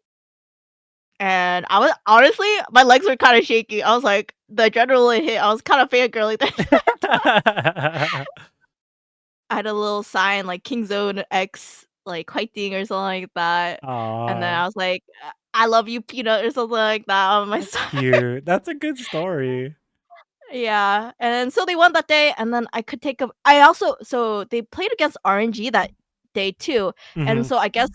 and I was honestly, my legs were kinda shaky. I was like, the adrenaline hit. I was kinda fangirling that. I had a little sign like King Zone X, like, fighting or something like that, and then Aw, I was like, I love you, Peanut," or something like that on my that's side. cute. That's a good story. Yeah, and so they won that day, and then I could take a I also so they played against RNG that day too, and Mhm. so I guess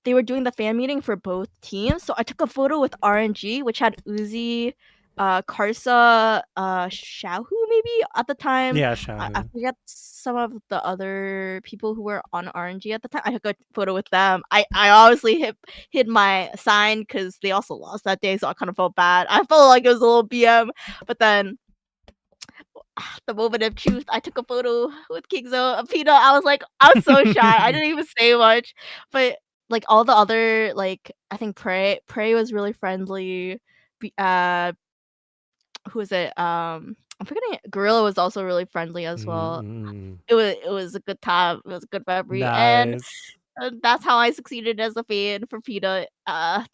they were doing the fan meeting for both teams, so I took a photo with RNG, which had Uzi, Karsa, Xiaohu maybe at the time. Yeah, I Shahu. forget some of the other people who were on RNG at the time. I took a photo with them. I obviously hid my sign because they also lost that day, so I kind of felt bad. I felt like it was a little BM, but then the moment of truth, I took a photo with Kingzo and Peanut. I was so shy. I didn't even say much, but like all the other like I think Prey was really friendly. Be- Uh, who was it? I'm forgetting. Gorilla was also really friendly as well. Mm, It was a good time. It was a good memory, and nice. that's how I succeeded as a fan for Peanut.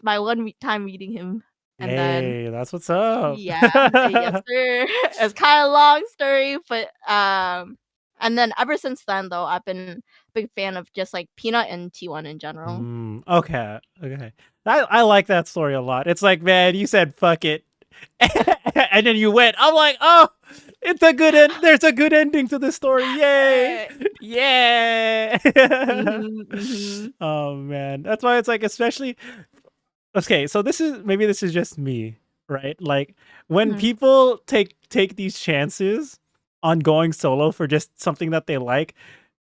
My time meeting him, and then Hey, that's what's up. yeah, yes, sir. It's kinda long story, but, and then ever since then, though, I've been a big fan of just, like, Peanut and T1 in general. Okay, okay. I like that story a lot. It's like, man, you said "fuck it," and then you went. I'm like, "Oh, it's a good end there's a good ending to this story. Yay! Eh, Yeah!" mhm, mhm, Oh, man. That's why it's like, especially okay, so this is just me, right? Like, when mhm, people take these chances on going solo for just something that they like,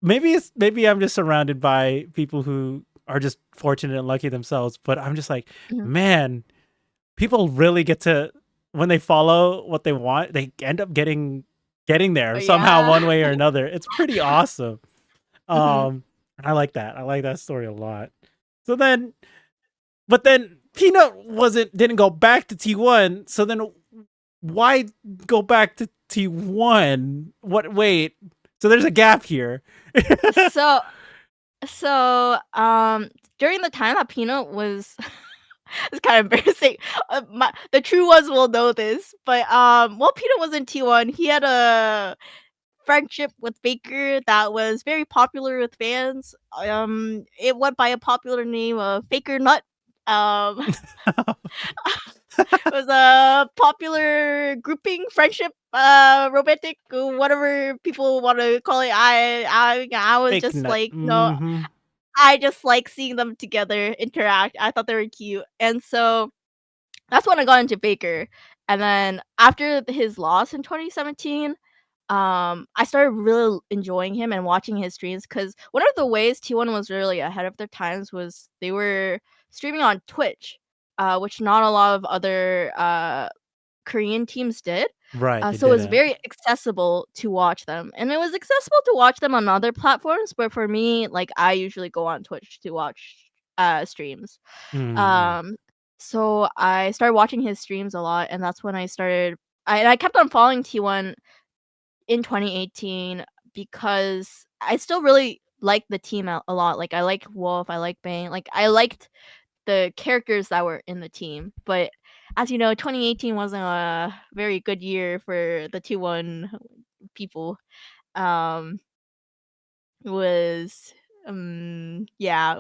maybe I'm just surrounded by people who are just fortunate and lucky themselves, but I'm just like, mhm. man, people really get to when they follow what they want, they end up getting there somehow Yeah. one way or another. It's pretty awesome. Mhm, I like that. I like that story a lot. So then but then Peanut didn't go back to T1, so then why go back to T1? What wait. So there's a gap here. so during the time that Peanut was it's kind of embarrassing, the true ones will know this, but, while Peanut was in T1, he had a friendship with Faker that was very popular with fans. It went by a popular name of Faker Nut. Um, it was a popular grouping, friendship, romantic, whatever people want to call it. I was Fake just nut. like, no, Mhm. I just like seeing them together interact. I thought they were cute, and so that's when I got into Baker. And then after his loss in 2017, I started really enjoying him and watching his streams because one of the ways T1 was really ahead of their times was they were streaming on Twitch, which not a lot of other Korean teams did. Right, they So it was didn't. very accessible to watch them, and it was accessible to watch them on other platforms. But for me, like I usually go on Twitch to watch streams. Mm. Um, so I started watching his streams a lot, and that's when I started. I kept on following T1 in 2018 because I still really like the team a lot. Like I like Wolf, I like Bang, like I liked the characters that were in the team. But as you know, 2018 wasn't a very good year for the T1 people. Um, was yeah,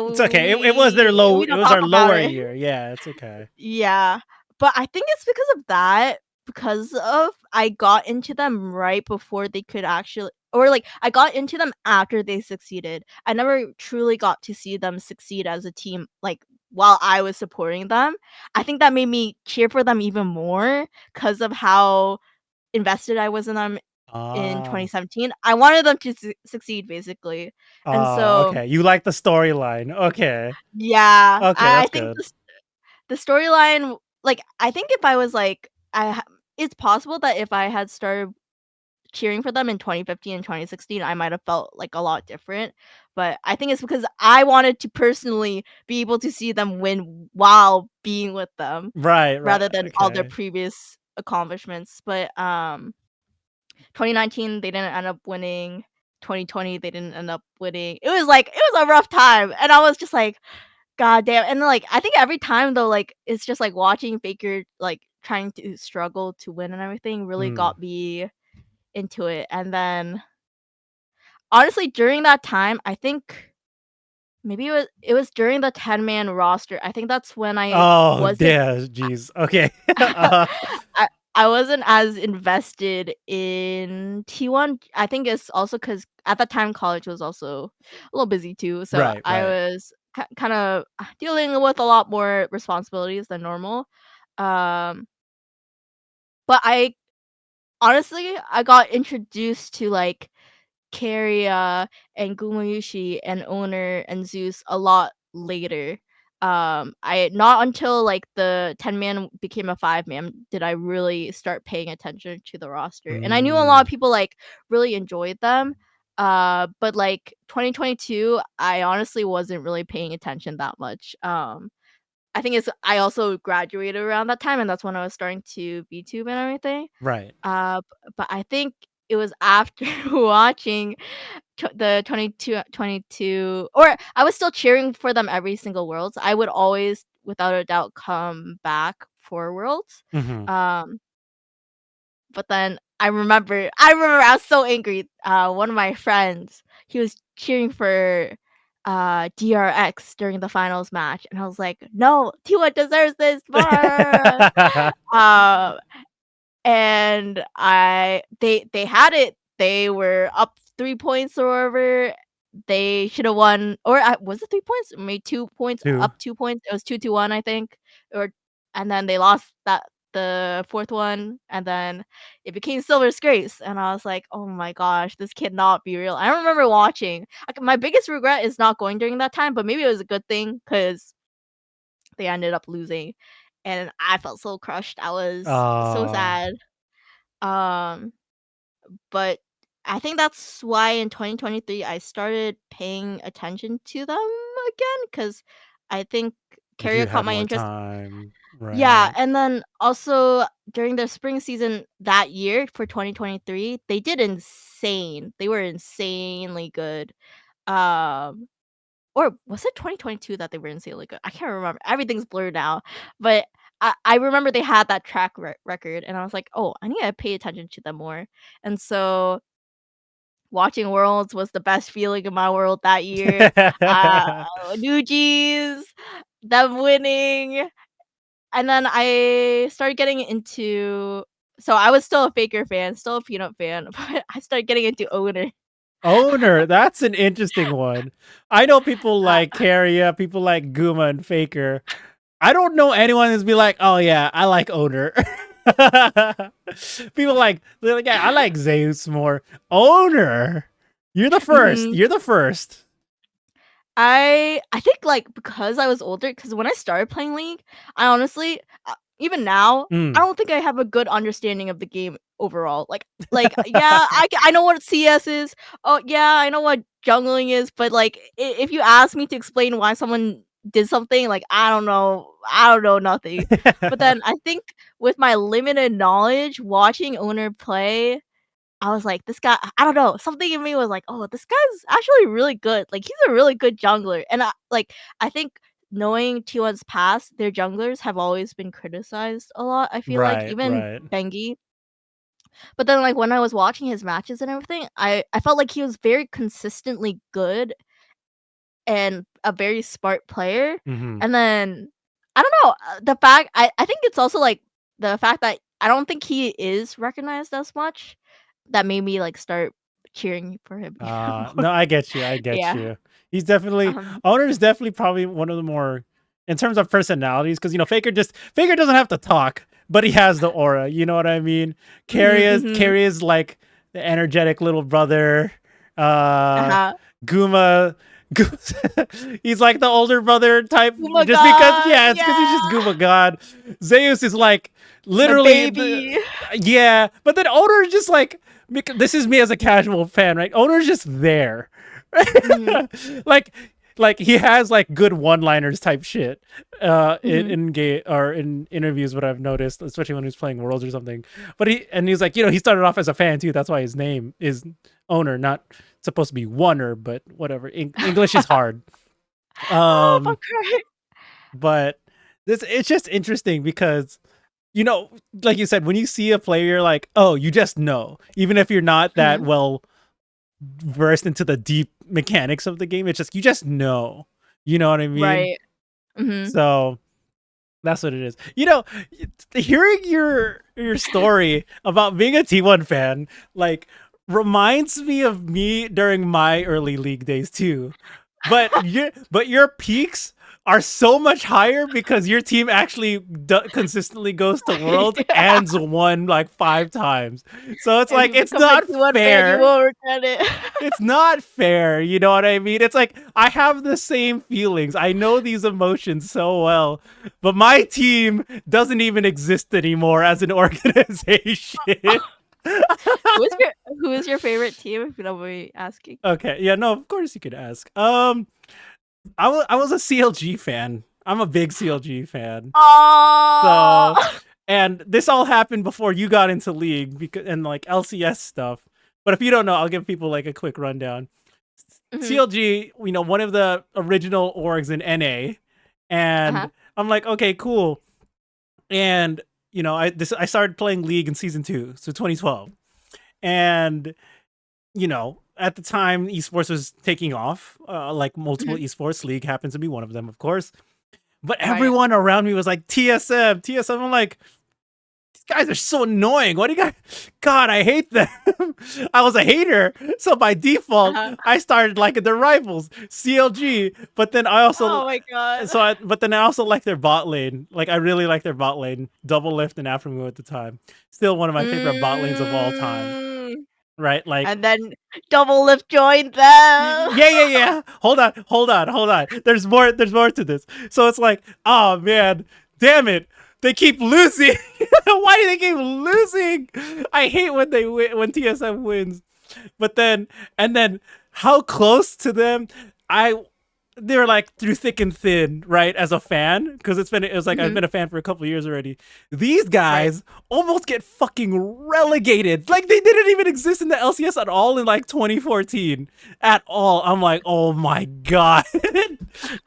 It's okay. It was their low we it don't was talk our about lower it. year. Yeah, it's okay. Yeah, but I think it's because of that, because of I got into them right before they could actually, or like I got into them after they succeeded. I never truly got to see them succeed as a team like while I was supporting them. I think that made me cheer for them even more because of how invested I was in them in Ah. 2017. I wanted them to succeed basically. And Oh, so okay. You like the storyline. Okay. yeah, Okay, I that's think good. the storyline, like, I think if I was, like, it's possible that if I had started cheering for them in 2015 and 2016, I might have felt, like, a lot different, but I think it's because I wanted to personally be able to see them win while being with them Right, right. rather than all their Okay. previous accomplishments, but, 2019, they didn't end up winning. 2020, they didn't end up winning. It was a rough time, and I was just like, God damn, and, like, I think every time though, like, it's just, like, watching Baker, like, trying to struggle to win and everything really Mm. got me into it, and then, honestly, during that time, I think maybe it was during the 10-man roster, I think that's when I Oh, wasn't yeah, jeez. Okay. I I wasn't as invested in T1. I think it's also because at that time, college was also a little busy too, so Right, I right. was kinda dealing with a lot more responsibilities than normal. Um, but I honestly, I got introduced to, like, Keria and Gumayushi and Owner and Zeus a lot later. I not until like the 10-man became a 5-man did I really start paying attention to the roster. And I knew a lot of Mm. people like really enjoyed them. But like 2022, I honestly wasn't really paying attention that much. I think it's I also graduated around that time and that's when I was starting to BTube and everything. Right. But I think it was after watching the 22, or I was still cheering for them every single Worlds. I would always, without a doubt, come back for Worlds. Mhm. Um, but then I remember I was so angry. One of my friends, he was cheering for DRX during the finals match, and I was like, "No, T1 deserves this more." Uh, and they had it. They were up 3 points or whatever. They shoulda won, or, was it 3 points? Maybe 2 points, 2. up 2 points. It was 2-1, I think, or and then they lost the 4th one, and then it became Silver's Grace, and I was like, "Oh my gosh, this cannot be real." I remember watching. Like, my biggest regret is not going during that time, but maybe it was a good thing because they ended up losing, and I felt so crushed. I was so Oh. sad. Um, but I think that's why in 2023 I started paying attention to them again because I think Like, Carrier you caught had my more interest. time. Yeah, Right. and then also during the spring season that year for 2023, they did insane. They were insanely good. Um, or was it 2022 that they were insanely good? I can't remember. Everything's blurred now. But I remember they had that track record, and I was like, "Oh, I need to pay attention to them more." And so watching Worlds was the best feeling in my world that year. Uh, New G's, them winning, and then I started getting into so I was still a Faker fan, still a Peanut fan, but I started getting into Owner. Owner, that's an interesting one. I know people Uh, like Carrier, people like Guma and Faker. I don't know anyone who's be like, oh yeah, I like Owner. People like they're like, yeah, I like Zeus more. Owner, you're the first. mhm. You're the first. I think, like, because I was older, because when I started playing League, I honestly even now, I Mm. don't think I have a good understanding of the game overall. Yeah, I know what CS is. Oh, yeah, I know what jungling is, but, like, I if you ask me to explain why someone did something, like, I don't know nothing. But then I think with my limited knowledge, watching Owner play I was like, "This guy" I don't know, something in me was like, "Oh, this guy's actually really good, like, he's a really good jungler," and I think knowing T1's past, their junglers have always been criticized a lot, I feel like, Right, even right. Bengi. But then, like, when I was watching his matches and everything, I felt like he was very consistently good and a very smart player, Hmm. and then I don't know, the fact I think it's also, like, the fact that I don't think he is recognized as much that made me, like, start cheering for him even more. No, I get you. I get Yeah. you. He's definitely Um Owner is definitely probably one of the more in terms of personalities because Faker doesn't have to talk, but he has the aura. You know what I mean? Mhm, mhm. Carrie is like the energetic little brother. Uh, Uh-huh. Guma. He's like the older brother type, Oh my just because god, yeah, it's because he's just yeah! Guma God. Zeus is like The literally baby. the yeah, but then Owner is just like this is me as a casual fan, right? Owner's just there. Mhm, like like he has like good one-liners type shit mhm. in game or in interviews what I've noticed, especially when he's playing Worlds or something. But he's like, he started off as a fan too. That's why his name is Owner, not supposed to be Oner, but whatever. English is hard. Oh, I'm Um crying. but this it's just interesting because you know, like you said, when you see a player, you're like, oh, you just know, even if you're not that Mhm. well versed into the deep mechanics of the game. It's just you just know. You know what I mean? Right. Mhm. So that's what it is. Hearing your story about being a T1 fan, like reminds me of me during my early league days too. But your peaks are so much higher because your team actually consistently goes to worlds Yeah. and won like 5 times. So it's If like you it's become a not T1 fan, you fair. will regret it. It's not fair, you know what I mean? It's like I have the same feelings. I know these emotions so well, but my team doesn't even exist anymore as an organization. Who is your favorite team, if you don't mind me asking? Okay, yeah, no, of course you could ask. I was a CLG fan. I'm a big CLG fan. Oh. So, and this all happened before you got into League because and like LCS stuff. But if you don't know, I'll give people like a quick rundown. Mhm. CLG, one of the original orgs in NA, Uh-huh. and I'm like, okay, cool. And I started playing League in season 2, so 2012, and at the time esports was taking off, like multiple Mhm. esports. League happens to be one of them, of course. But Right. everyone around me was like TSM, TSM. I'm like, guys are so annoying. What do you guys? God, I hate them. I was a hater, so by default, Uh-huh. I started liking their rivals, CLG. But then I also, Oh my god. but then I also like their bot lane. Like I really like their bot lane, Double Lift and Aftermoon at the time. Still one of my favorite bot lanes of all time. Mm. Right? Like, And then Double Lift joined them. yeah, yeah, yeah. Hold on, hold on, hold on. There's more. There's more to this. So it's like, oh man, damn it. They keep losing. Why do they keep losing? I hate when they win, when TSM wins. But then, and then, how close to them? I they're like through thick and thin, right? As a fan, because it was like I've Mhm. been a fan for a couple of years already. These Right. guys almost get fucking relegated. Like they didn't even exist in the LCS at all in like 2014 at all. I'm like, oh my god,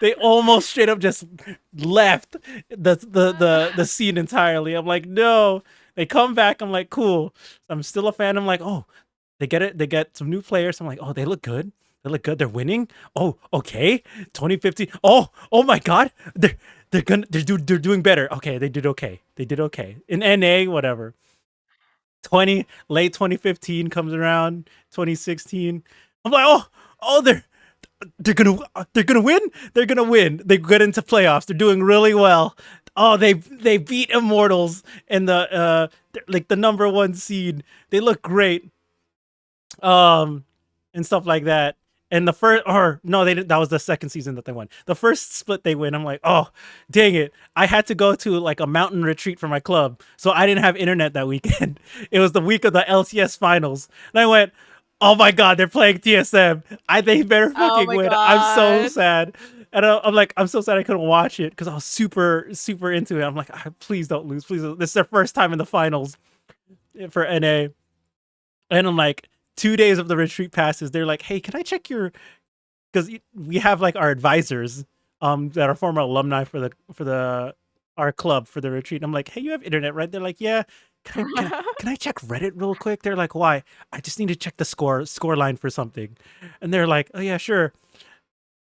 they almost straight up just left the scene entirely. I'm like, no. They come back. I'm like, cool. I'm still a fan. I'm like, oh, They get it. They get some new players. I'm like, oh, they look good. They look good. They're winning. Oh, okay. 2015. Oh my God. They're doing better. Okay, they did okay. They did okay in NA. Whatever. Late 2015 comes around. 2016. I'm like, oh, they're gonna win. They're gonna win. They get into playoffs. They're doing really well. Oh, they beat Immortals in the like the number one seed. They look great. um, and stuff like that. And the first, or no, they didn't. That was the second season that they won. The first split they win. I'm like, oh, dang it! I had to go to like a mountain retreat for my club, so I didn't have internet that weekend. It was the week of the LCS finals, and I went, oh my god, they're playing TSM. They better Oh fucking my win. I'm so god. sad, and I'm like, I'm so sad I couldn't watch it because I was super into it. I'm like, "Ah, please don't lose, please. This is their first time in the finals for NA, and I'm like, 2 days of the retreat passes. They're like, hey, can I check your, because we have like our advisors that are former alumni for the our club for the retreat. I'm like, hey, you have internet, right? They're like, yeah. Can I check Reddit real quick? They're like, why? I just need to check the score line for something. And they're like, oh yeah, sure.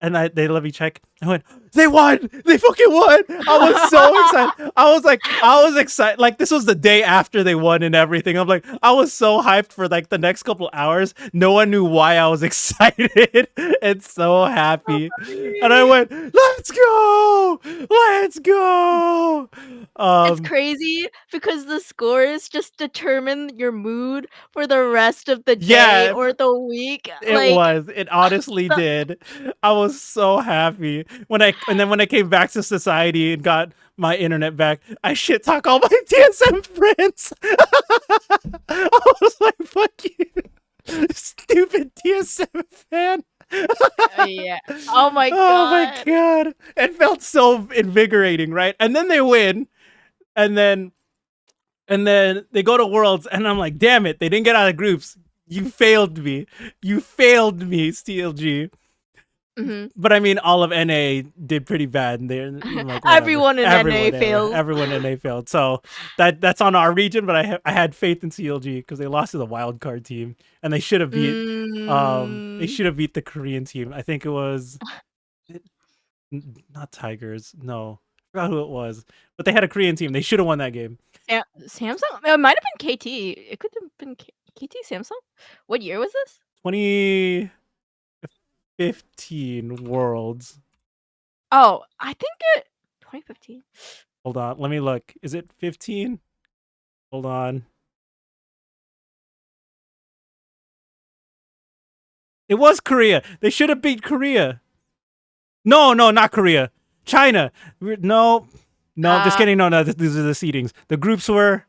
And they let me check. I went, they won! They fucking won! I was so excited. I was excited. Like, this was the day after they won and everything. I'm like, I was so hyped for like the next couple hours. No one knew why I was excited and so happy. And I went, let's go! Let's go! It's Um, crazy because the scores just determine your mood for the rest of the day yeah, or the week. it Like, was. It honestly the did. I was so happy and then when I came back to society and got my internet back, I shit talk all my TSM friends. I was like, "Fuck you, stupid TSM fan." yeah. Oh my Oh my god. god, it felt so invigorating, right? And then they win, and then they go to Worlds, and I'm like, damn it, they didn't get out of groups. You failed me. You failed me, CLG. Mhm. But I mean, all of NA did pretty bad, and they're like, whatever. Everyone in NA fails. Everyone in NA failed. So that's on our region. But I had faith in CLG because they lost to the wild card team, and they Mm. should have beat the Korean team. I think it was not Tigers. No, I forgot who it was. But they had a Korean team. They should have won that game. Samsung? It might have been KT. It could have been KT Samsung? What year was this? 2015 Worlds. Oh, I think it 2015. Hold on, let me look. Is it 15? Hold on. It was Korea. They should have beat Korea. No, not Korea. China. No, just Uh, kidding. No, these are the seedings. The groups were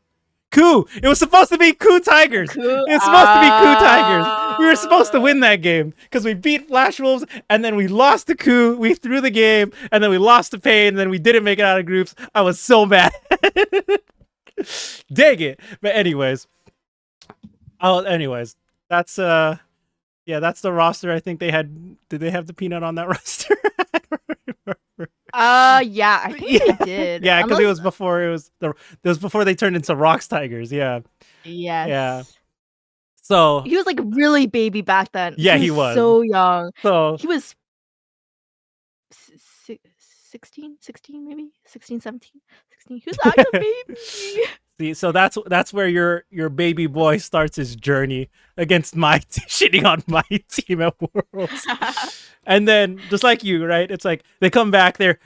Coup. It was supposed to be Coup Tigers. Cool. It was supposed to be Coup Tigers. We were supposed to win that game because we beat Flash Wolves and then we lost to Coup. We threw the game and then we lost to Pain and then we didn't make it out of groups. I was so mad. Dang it. But anyways, that's yeah, that's the roster. I think they had. Did they have the peanut on that roster? I don't remember. Yeah, I think Yeah, they did. yeah, because Unless it was before they turned into Rocks Tigers. Yeah, yeah. yes. So He was, like, really baby back then. yeah, He he was was. so young. So He was si 16 maybe? 16, 17, 16. He was like a baby. see, so that's where your baby boy starts his journey against my shitting on my team at Worlds. And then just like you, right? It's like they come back, they're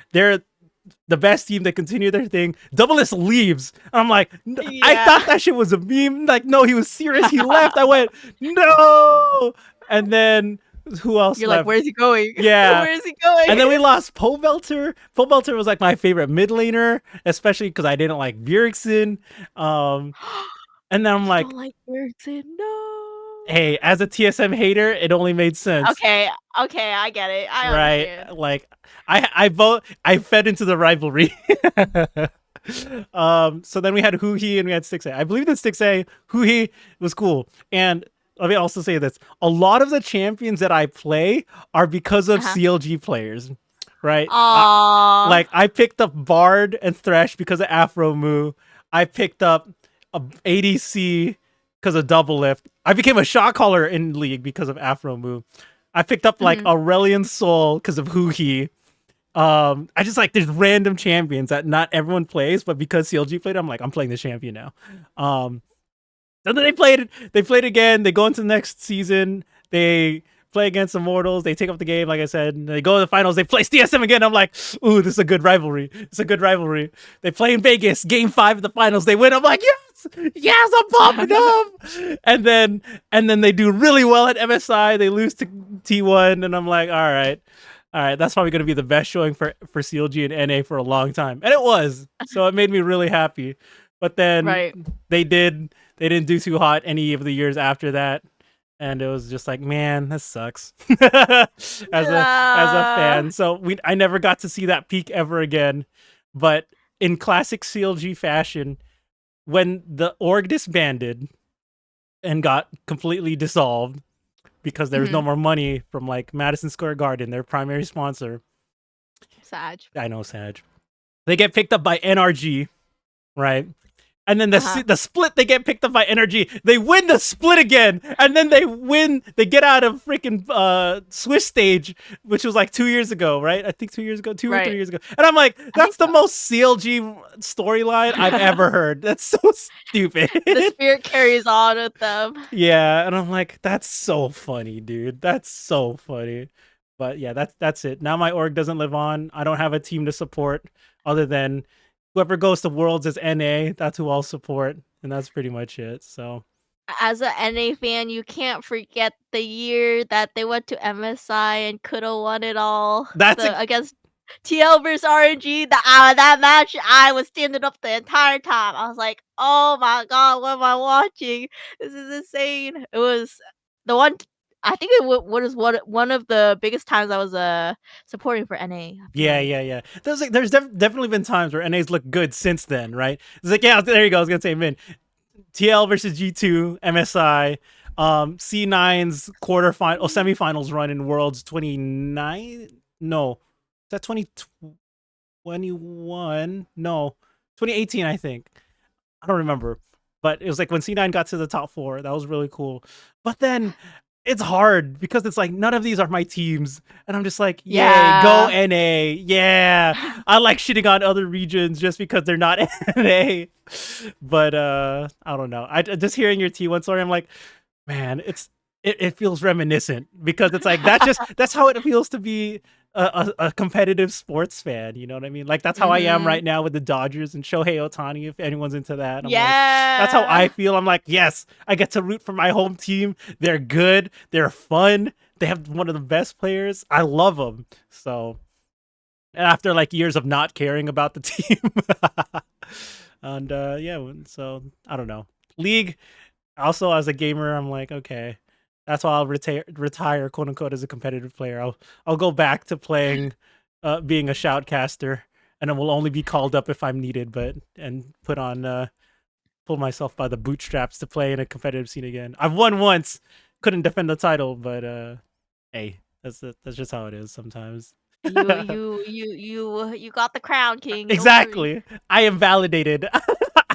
the best team, they continue their thing. Doubleless leaves. I'm like, I Yeah. thought that shit was a meme. Like, no, he was serious. He left. I went, no. And then who else You're like, left? "Where's he going? Yeah. Where is he going?" And then we lost Pobelter. Pobelter was like my favorite mid laner, especially because I didn't like Bjergsen. And then I'm You don't like, like Bergson? No. hey, as a TSM hater, it only made sense. Okay, okay, I get it. I Right? understand. Like I fed into the rivalry. So then we had Huhi and we had 6A. I believe that 6A, Huhi was cool. And let me also say this. A lot of the champions that I play are because of Uh-huh. CLG players. Right? Aw. Like I picked up Bard and Thresh because of Afro Moo. I picked up a ADC because of Double Lift. I became a shot caller in League because of Afro Move. I picked up like Mhm. Aurelion Sol because of Huhi. I just like there's random champions that not everyone plays, but because CLG played, I'm like I'm playing this champion now. Um, and then they played again. They go into the next season. They play against Immortals. They take up the game, like I said. And they go to the finals. They play DSM again. I'm like, ooh, this is a good rivalry. It's a good rivalry. They play in Vegas, game 5 of the finals. They win. I'm like, yes, I'm popping up. And then they do really well at MSI. They lose to T1, and I'm like, all right, that's probably going to be the best showing for CLG and NA for a long time, and it was. So it made me really happy. But then Right. they didn't do too hot any of the years after that, and it was just like, man, this sucks. As a Uh, fan, so I never got to see that peak ever again. But in classic CLG fashion, when the org disbanded and got completely dissolved because there was no mhm. more money from like Madison Square Garden, their primary sponsor. Sad. I know, Sag. They get picked up by NRG, right? And then Uh-huh. the split, they get picked up by Energy. They win the split again, and then they get out of freaking Swiss stage, which was like 2 years ago, right? I think 2 years ago, 2 or 3 Right. years ago. And I'm like, I think that's the so. most CLG storyline I've ever heard. That's so stupid. The spirit carries on with them. Yeah, and I'm like, that's so funny, dude. That's so funny. But yeah, that's it. Now my org doesn't live on. I don't have a team to support other than whoever goes to Worlds as NA. That's who I'll support, and that's pretty much it. So As a NA fan, you can't forget the year that they went to MSI and coulda won it all. that's a The against TL versus RNG, that match, I was standing up the entire time. I was like, "Oh my god, what am I watching? This is insane." It was the one. I think it what is one of the biggest times I was supporting for NA. I feel yeah, like. yeah, yeah. There's definitely been times where NA's looked good since then, right? It's like, yeah, there you go. I was gonna say, Min. TL versus G2, MSI, C9's quarterfinal, semifinals run in Worlds 29. No, is that 2021? No, 2018, I think. I don't remember, but it was like when C9 got to the top 4. That was really cool. But then it's hard because it's like none of these are my teams, and I'm just like, yay, go Yeah. NA, yeah. I like shitting on other regions just because they're not NA. But I don't know. I just hearing your T1 story, I'm like, man, it feels reminiscent because it's like that's how it feels to be a competitive sports fan. You know what I mean? Like that's how I am Mhm. right now with the Dodgers and Shohei Otani. If anyone's into that, I'm like, that's how I Yeah. feel. I'm like, yes, I get to root for my home team. They're good. They're fun. They have one of the best players. I love them. So, and after like years of not caring about the team, and yeah, so I don't know. League also as a gamer, I'm like, okay, that's why I'll retire quote unquote as a competitive player. I'll go back to playing, being a shoutcaster, and I will only be called up if I'm needed, but and pull myself by the bootstraps to play in a competitive scene again. I've won once, couldn't defend the title, but hey, that's just how it is sometimes. You got the crown, king. Don't worry. Exactly. I am validated.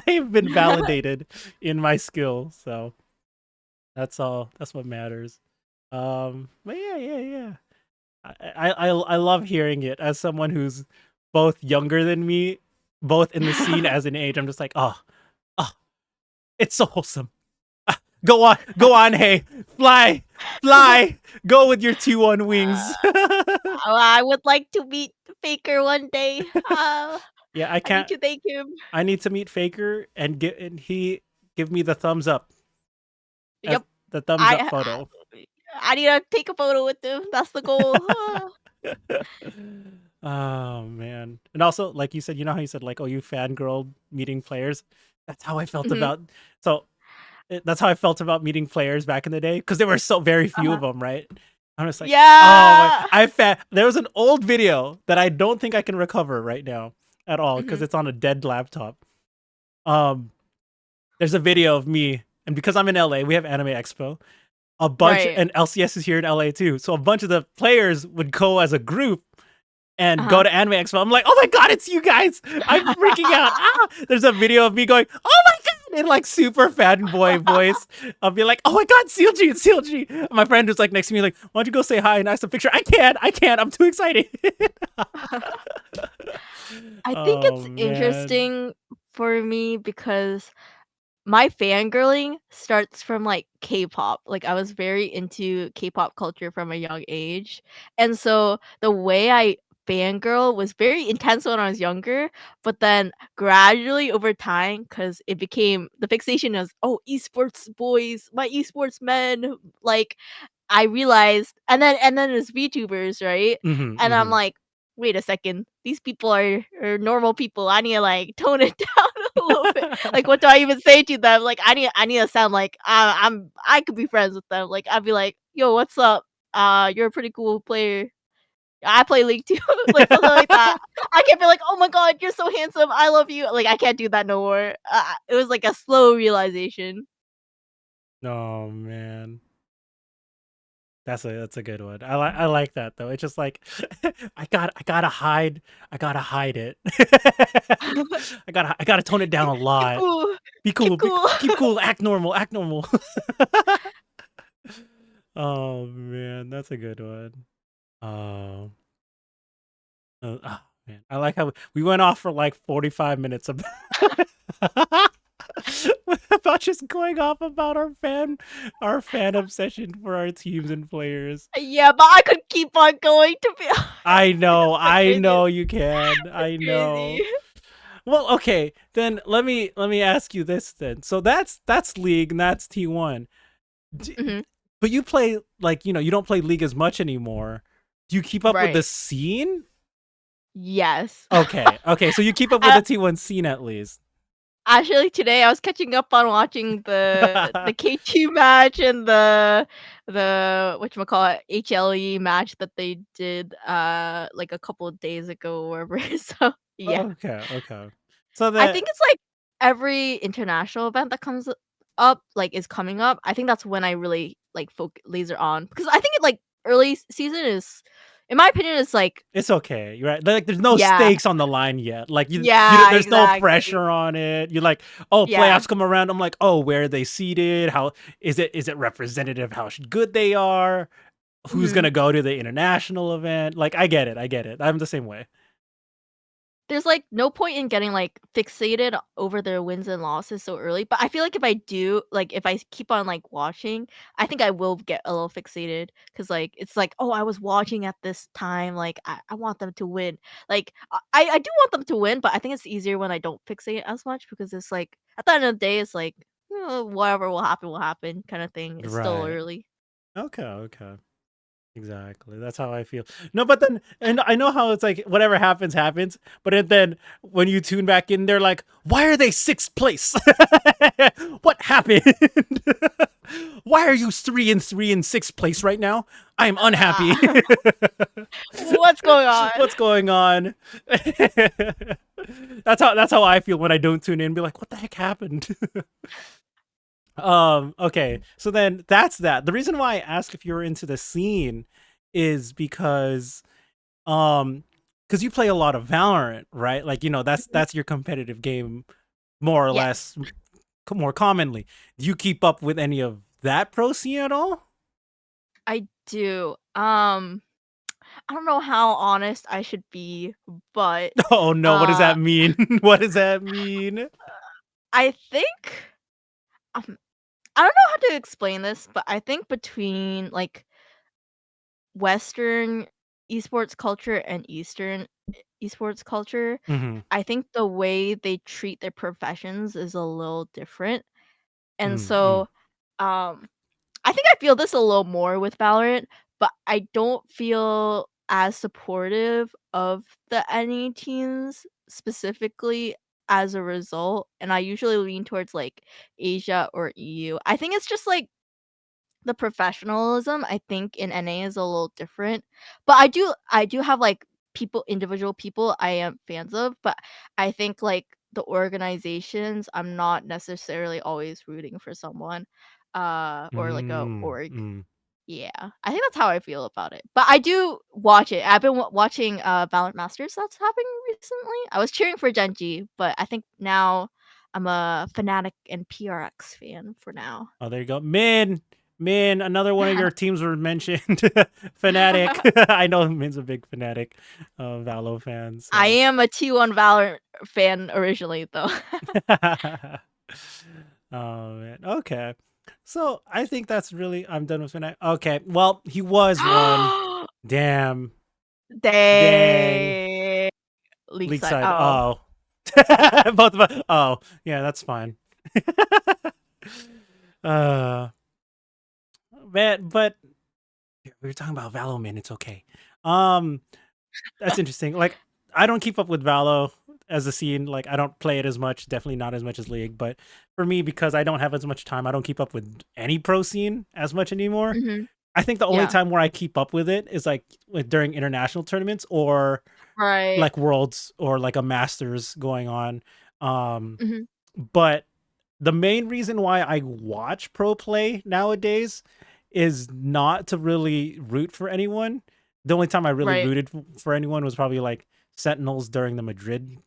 I have been validated in my skill, so that's all. That's what matters. But yeah, yeah, yeah. I love hearing it as someone who's both younger than me, both in the scene as an age. I'm just like, oh, it's so wholesome. Go on, hey, fly, fly, go with your T1 Uh, wings. I would like to meet Faker one day. Yeah, I I need can't. to thank him. I need to meet Faker and he give me the thumbs up as Yep. the thumbs up I photo. I need to take a photo with him. That's the goal. Oh man. And also, like you said, you know how you said like, oh, you fangirl meeting players? That's how I felt Mhm. about so that's how I felt about meeting players back in the day because there were so very few Uh-huh. of them, right? I'm just like, oh my! Yeah. There was an old video that I don't think I can recover right now at all because Mhm. it's on a dead laptop. Um, there's a video of me, and because I'm in LA, we have Anime Expo. A bunch, Right. and LCS is here in LA too. So a bunch of the players would go as a group and go Uh-huh. to Anime Expo. I'm like, oh my god, it's you guys! I'm freaking out. Ah! There's a video of me going, oh my god! in like super fanboy voice. I'll be like, "Oh my god, CLG, it's CLG!" My friend who's like next to me, like, "Why don't you go say hi and ask a picture?" I can't. I'm too excited. I think Oh it's man. interesting for me because my fangirling starts from, like, K-pop, like, I was very into K-pop culture from a young age, and so the way I fangirl was very intense when I was younger, but then gradually over time, because it became the fixation as, "Oh, esports boys, my esports men," like, I realized and then there's VTubers, right? Mhm, And I'm mhm. like, "Wait a second, these people are normal people, I need to, like, tone it down a little bit." Like, what do I even say to them? Like, I need to sound like I could be friends with them. Like, I'd be like, "Yo, what's up? You're a pretty cool player. I play League too." Like, something like that. I can't be like, "Oh my god, you're so handsome. I love you." Like, I can't do that no more. It was like a slow realization. Oh man. That's a good one. I like that though. It's just like I gotta hide it. I gotta tone it down a Keep lot. cool. Be Keep cool. cool. Keep cool. Act normal. Act normal. Oh man, that's a good one. Um, oh man, I like how we went off for like 45 minutes about about just going off about our fan obsession for our teams and players. Yeah, but I could keep on going to be honest. It's so I crazy. know you can. It's I crazy. know. Well, okay, then let me ask you this then. So that's League and that's T1. D- Mhm. but you play like, you don't play League as much anymore. Do you keep up with the Right. scene? Yes. Okay. Okay, so you keep up with Uh, the T1 scene at least. actually, today I was catching up on watching the K2 match and the whatchamacallit, HLE match that they did, like, a couple of days ago or whatever, so, yeah. Okay, okay. So I that think it's, like, every international event that comes up, like, is coming up, I think that's when I really, like, laser on because I think it, like, early season is in my opinion, it's like it's okay, you're right. Like, there's no yeah, stakes on the line yet. Like, yeah, there's no exactly. pressure on it. You're like, oh, Yeah, playoffs come around. I'm like, oh, where are they seated? How is it representative how good they are? Who's mhm. gonna go to the international event? Like, I get it. I get it. I'm the same way. There's, like, no point in getting, like, fixated over their wins and losses so early, but I feel like if I do like, if I keep on, like, watching, I think I will get a little fixated because like, it's like, "Oh, I was watching at this time, like, I want them to win." Like, I do want them to win, but I think it's easier when I don't fixate as much because it's like, at the end of the day, it's like, whatever will happen," kinda thing. It's still Right. early. Okay. Okay. Exactly. That's how I feel. No, but then, and I know how it's like whatever happens, happens. But then when you tune back in, they're like, why are they sixth place? What happened? Why are you 3-3 in sixth place right now? I am unhappy. Ah, what's going on? What's going on? That's how I feel when I don't tune in and be like, what the heck happened? Okay, so then that's that. The reason why I ask if you're into the scene is um because you play a lot of Valorant, right? Like, Mhm. that's your competitive game more or Yes, less more commonly. Do you keep up with any of that pro scene at all? I do. I don't know how honest I should be, but, Oh no, what does uh, that mean? What does that mean? I think, um, I don't know how to explain this, but I think between, like, Western esports culture and Eastern esports culture, Mhm. I think the way they treat their professions is a little different, and Mm, mm. so, um I think I feel this a little more with Valorant, but I don't feel as supportive of the NA teams specifically as a result, and I usually lean towards, like, Asia or EU. I think it's just, like, the professionalism, I think, in NA is a little different, but I do have, like, individual people I am fans of, but I think, like, the organizations, I'm not necessarily always rooting for someone, or, like, a Mm, org. mm. Yeah, I think that's how I feel about it, but I do watch it. I've been watching, Valorant Masters that's happening recently. I was cheering for Gen G, but I think now, I'm a Fnatic and PRX fan for now. Oh, there you go. Min, another one of your teams were mentioned. Fnatic. I know Min's a big Fnatic Valo fan, I so am a T1 Valorant fan originally, though. Oh man. Okay. So I think that's really I'm done with Fnatic. Okay. Well, he was one. Damn. Dang. Dang. League League side. side. Oh. Oh. Both of us. Oh, yeah, that's fine. uh man, but we were talking about Valo, man. It's okay. Um, that's interesting. Like, I don't keep up with Valo as a scene. Like, I don't play it as much. Definitely not as much as League. But for me, because I don't have as much time, I don't keep up with any pro scene as much anymore. Mhm. I think the only Yeah. time where I keep up with it is like during international tournaments or Right. like worlds or like a masters going on. Um, Mhm. but the main reason why I watch pro play nowadays is not to really root for anyone. The only time I really Right. rooted for anyone was probably like Sentinels during the Madrid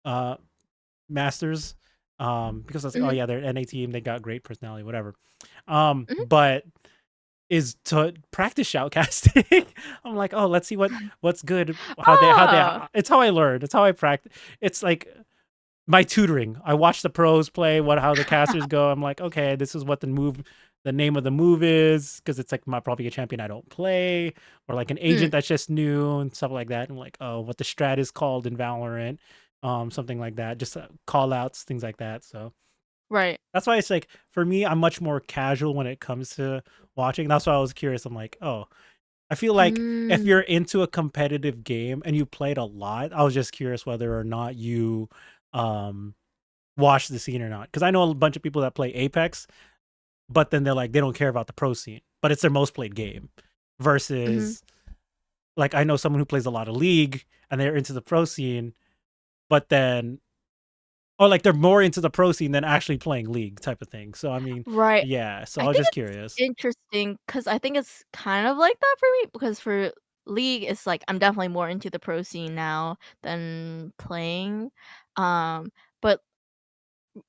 uh Masters. Because I was like, oh Mhm. yeah, they're an NA team, they got great personality, whatever. Mhm. But is to practice shoutcasting. I'm like, oh, let's see what's good. How they Oh. it's how I learned. It's how I practice. It's like my tutoring. I watch the pros play, how the casters go. I'm like, okay, this is what the name of the move is, because it's like my probably a champion I don't play, or like an agent Mm. that's just new and stuff like that. And like, oh, what the strat is called in Valorant, something like that. Just call outs, things like that. So Right. that's why it's like for me, I'm much more casual when it comes to watching. That's why I was curious. I'm like, oh, I feel like if you're Mm. into a competitive game and you played a lot, I was just curious whether or not you um watch the scene or not. Because I know a bunch of people that play Apex, but then they're like they don't care about the pro scene, but it's their most played game. Mhm. Versus like I know someone who plays a lot of League and they're into the pro scene, but then or like they're more into the pro scene than actually playing League type of thing. So I mean, Right. yeah. So I I was think just it's curious. interesting because I think it's kind of like that for me because for League, it's like I'm definitely more into the pro scene now than playing. Um, but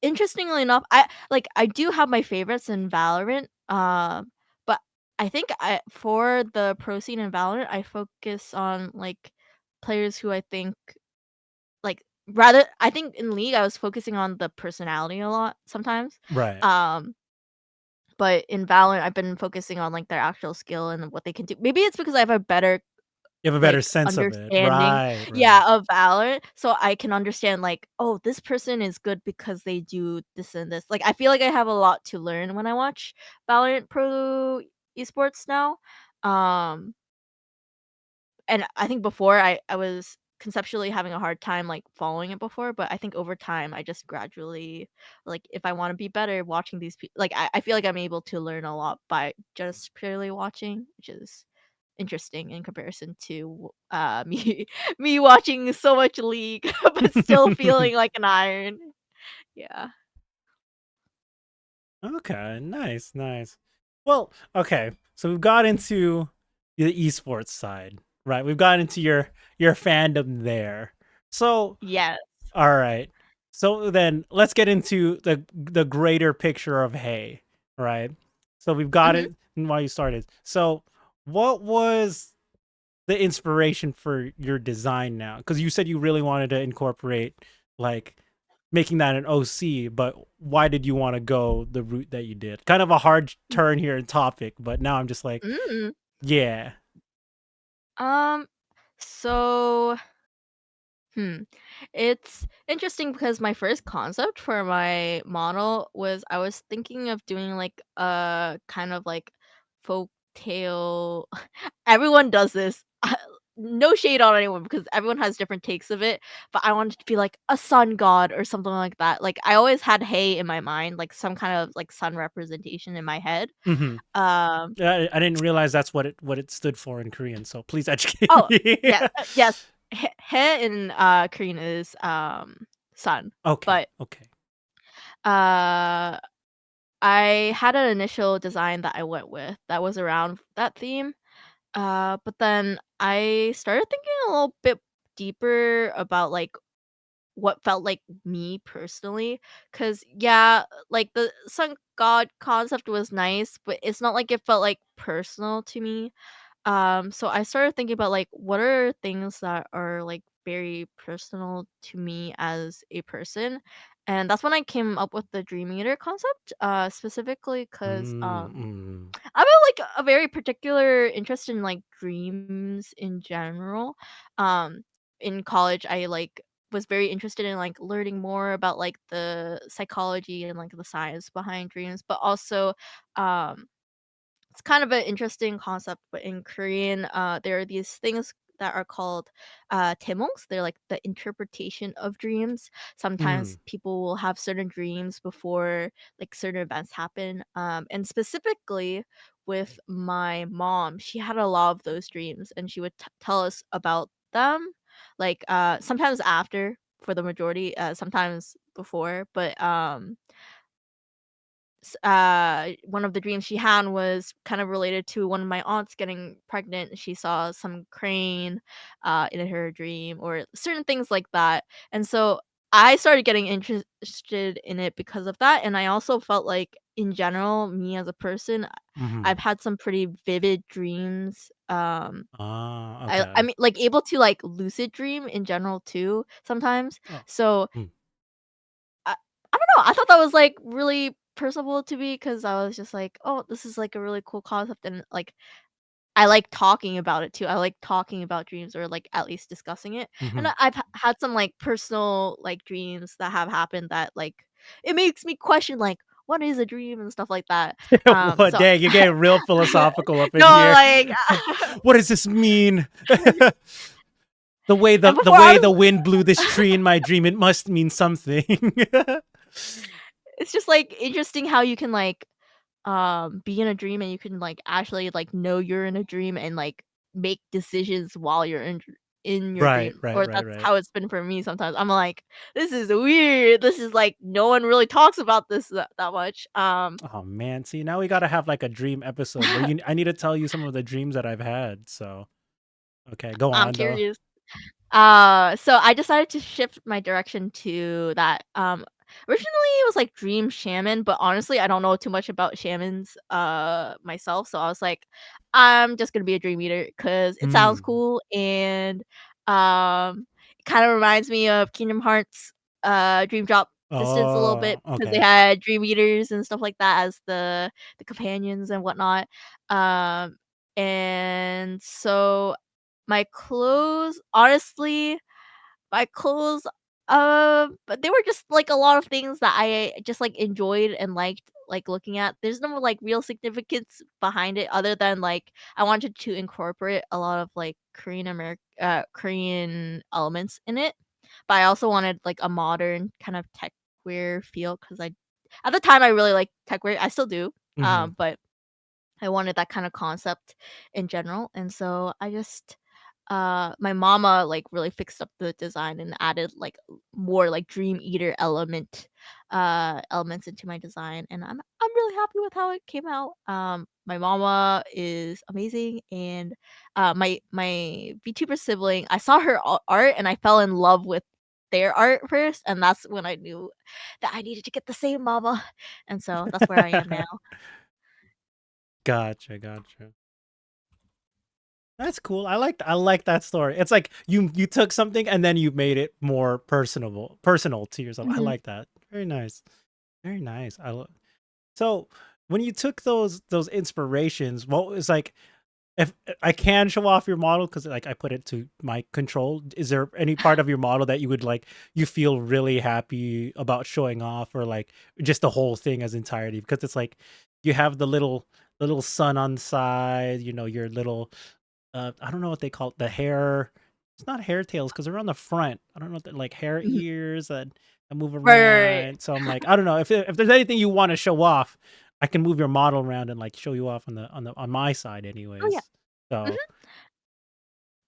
interestingly enough, I do have my favorites in Valorant, but I think I for the pro scene in Valorant, I focus on, like, players who I think like, rather I think in League, I was focusing on the personality a lot sometimes, Right. um, but in Valorant, I've been focusing on, like, their actual skill and what they can do. Maybe it's because I have a better You have a better like, sense of it. understanding Right. Right. yeah, of Valorant, so I can understand, like, "Oh, this person is good because they do this and this." Like, I feel like I have a lot to learn when I watch Valorant Pro Esports now, um, and I think before I was conceptually having a hard time, like, following it before, but I think over time, I just gradually like, if I wanna be better watching these like, I feel like I'm able to learn a lot by just purely watching, which is interesting in comparison to, me me watching so much League, but still feeling like an iron. Yeah. Okay, nice, nice. Well, okay, so we've got into the esports side, right? We've got into your fandom there. So, Yes. all right. So then let's get into the greater picture of Hey, right? So we've got Mhm. it while you started. So, what was the inspiration for your design now? Because you said you really wanted to incorporate like making that an OC, but why did you want to go the route that you did? Kind of a hard turn here in topic, but now I'm just like, Mm. yeah. Um, so, hmm, it's interesting because my first concept for my model was I was thinking of doing, like, a kind of, like, folk tale. Everyone does this. No shade on anyone because everyone has different takes of it, but I wanted to be like a sun god or something like that. Like, I always had Hay in my mind, like some kind of like sun representation in my head. Hmm. Um I didn't realize that's what it stood for in Korean. So please educate oh, me. yeah, yes. He in Korean is sun. Okay. But Okay. uh I had an initial design that I went with that was around that theme. But then I started thinking a little bit deeper about like what felt like me personally. Cause yeah, like, the sun god concept was nice, but it's not like it felt, like, personal to me. So I started thinking about, like, what are things that are, like, very personal to me as a person, and that's when I came up with the dream eater concept, specifically 'cause, Mm, mm, I have, like, a very particular interest in, like, dreams in general. Um, in college, I, like, was very interested in, like, learning more about, like, the psychology and, like, the science behind dreams, but also, um it's kind of an interesting concept, but in Korean, there are these things that are called daemongs. They're like the interpretation of dreams. Sometimes mm, people will have certain dreams before like certain events happen. And specifically with my mom, she had a lot of those dreams, and she would tell us about them. Like sometimes after, for the majority, sometimes before, but one of the dreams she had was kind of related to one of my aunts getting pregnant. She saw some crane in her dream or certain things like that. And so I started getting interested in it because of that. And I also felt like, in general, me as a person, mhm. I've had some pretty vivid dreams. Ah, I okay. mean, like, able to like lucid dream in general too sometimes. Oh, So mm. I don't know, I thought that was, like, really personable to me because I was just like, "Oh, this is, like, a really cool concept," and, like, I like talking about it too. I like talking about dreams or, like, at least discussing it, and Mhm. I've had some, like, personal, like, dreams that have happened that, like, it makes me question, like, "What is a dream?" and stuff like that. What, So dang, you're getting real philosophical up in No, here. like, What does this mean? The way and the before I way the was wind blew this tree in my dream, it must mean something. it's just, like, interesting how you can, like, be in a dream and you can, like, actually, like, know you're in a dream and, like, make decisions while you're in your Right, dream, right, or right, that's right. how it's been for me sometimes. I'm like, "This is weird. This is, like, no one really talks about this that much." Oh man, see now we gotta have like a dream episode where you I need to tell you some of the dreams that I've had. So okay, go I'm on though. curious. So I decided to shift my direction to that. Originally it was like Dream Shaman, but honestly, I don't know too much about shamans myself, so I was like, I'm just gonna be a dream eater because it sounds Mm. cool and it kind of reminds me of Kingdom Hearts Dream Drop Distance a little bit Oh, because they okay. had dream eaters and stuff like that as the companions and whatnot. Um and so my clothes, honestly, my clothes, but they were just, like, a lot of things that I just, like, enjoyed and liked, like, looking at. There's no, like, real significance behind it other than, like, I wanted to incorporate a lot of, like, Korean elements in it, but I also wanted, like, a modern kind of tech wear feel because I at the time, I really liked tech wear. I still do, Mhm. but I wanted that kind of concept in general, and so I just my mama, like, really fixed up the design and added, like, more, like, dream eater elements into my design, and I'm really happy with how it came out. My mama is amazing, and, my VTuber sibling, I saw her art, and I fell in love with their art first, and that's when I knew that I needed to get the same mama, and so that's where I am now. Gotcha, gotcha. That's cool. I like that story. It's like you took something and then you made it more personal to yourself. I Mhm. like that. Very nice. Very nice. So when you took those inspirations, what was like if I can show off your model because like I put it to my control, is there any part of your model that you would like you feel really happy about showing off or like just the whole thing as entirety? Because it's like you have the little sun on the side, you know, your little I don't know what they call it, the hair. It's not hair tails because they're on the front. I don't know what like hair Mhm. ears that move Right, right, right. around. So I'm like, I don't know if there's anything you want to show off, I can move your model around and like show you off on my side, Oh, yeah. anyways. So Mhm.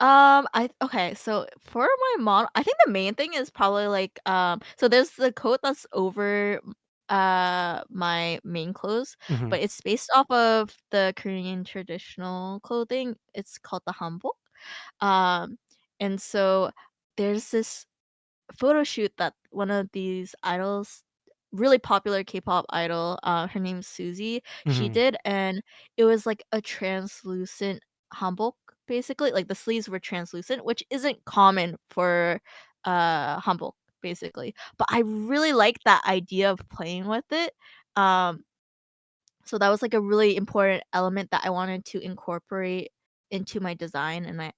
I okay, so for my model, I think the main thing is probably like so there's the coat that's over my main clothes, mhm. but it's based off of the Korean traditional clothing. It's called the hanbok. Um and so there's this photo shoot that one of these idols, really popular K-pop idol, her name's Suzy, she Mhm. did, and it was like a translucent hanbok, basically, like the sleeves were translucent, which isn't common for hanbok, basically. But I really like that idea of playing with it. Um, so that was, like, a really important element that I wanted to incorporate into my design, and like,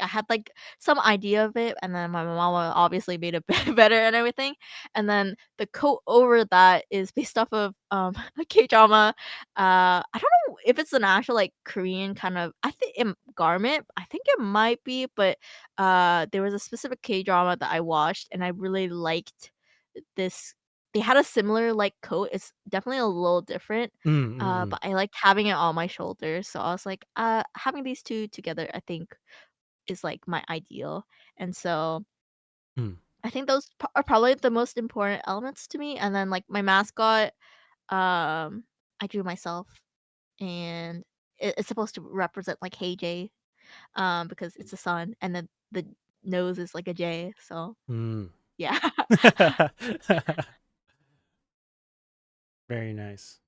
I had, like, some idea of it, and then my mama obviously made it better and everything, and then the coat over that is based off of, a K-drama. I don't know if it's an actual, like, Korean kind of I think garment, I think it might be, but, there was a specific K-drama that I watched, and I really liked this. They had a similar, like, coat, it's definitely a little different, Mm, mm, but I liked having it on my shoulders, so I was like, having these 2 together, I think, is, like, my ideal, and so mm, I think those are probably the most important elements to me, and then, like, my mascot, I drew myself, and it's supposed to represent, like, Haejei, because it's a sun, and then the nose is like a J, so mm. yeah. Very nice.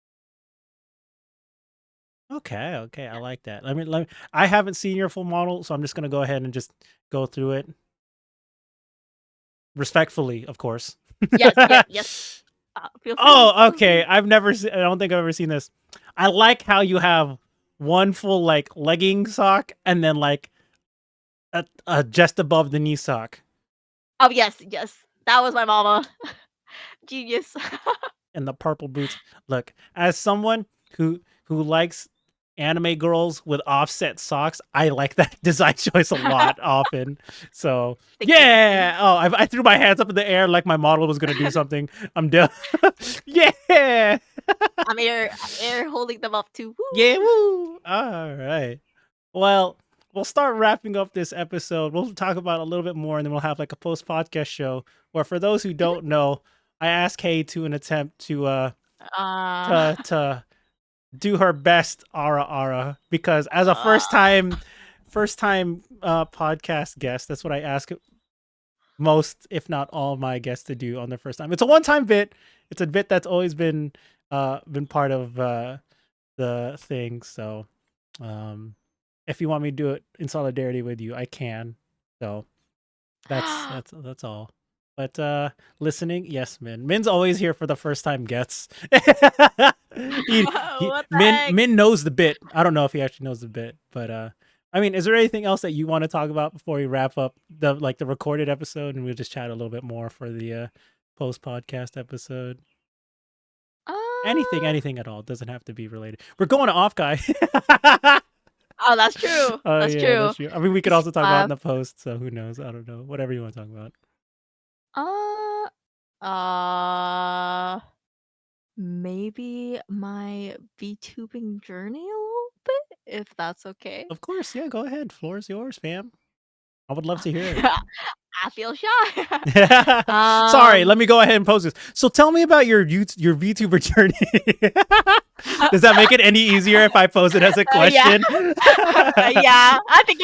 Okay, okay, I like that. Let me I haven't seen your full model, so I'm just gonna go ahead and just go through it respectfully, of course. Yes, yes, feel free, Oh, feel okay. free. I don't think I've ever seen this. I like how you have one full like legging sock and then like a just above the knee sock Oh, yes, yes. That was my mama. Genius. and the purple boots. Look, as someone who likes anime girls with offset socks, I like that design choice a lot often. So Thank you. yeah. Oh, I threw my hands up in the air like my model was gonna do something. I'm done. Yeah. I'm holding them up too. Yeah. Woo! Woo. All right. Well, we'll start wrapping up this episode. We'll talk about a little bit more, and then we'll have like a post podcast show where, for those who Mhm. don't know, I asked Kay to an attempt Uh, to do her best ara ara because as a uh, first time podcast guest, that's what I ask most, if not all, my guests to do on their first time. It's a one time bit. It's a bit that's always been part of the thing. So um if you want me to do it in solidarity with you, I can. So that's all. But listening, yes, Min's always here for the first time gets. what the Min heck? Min knows the bit. I don't know if he actually knows the bit, but I mean, is there anything else that you want to talk about before we wrap up the recorded episode and we'll just chat a little bit more for the post podcast episode? Uh, Anything at all. It doesn't have to be related. We're going to off guy. oh, that's true. Oh That's yeah, true. that's true. I mean, we could Just also talk about it in the post. So who knows? I don't know. Whatever you want to talk about. uh, uh, maybe my VTubing journey a little bit, if that's okay. Of course, yeah. Go ahead. Floor is yours, fam. I would love to hear Okay. it. I feel shy. Sorry, um, let me go ahead and pose this. So tell me about your VTuber journey. Does that make it any easier if I pose it as a yeah, question? yeah. I think.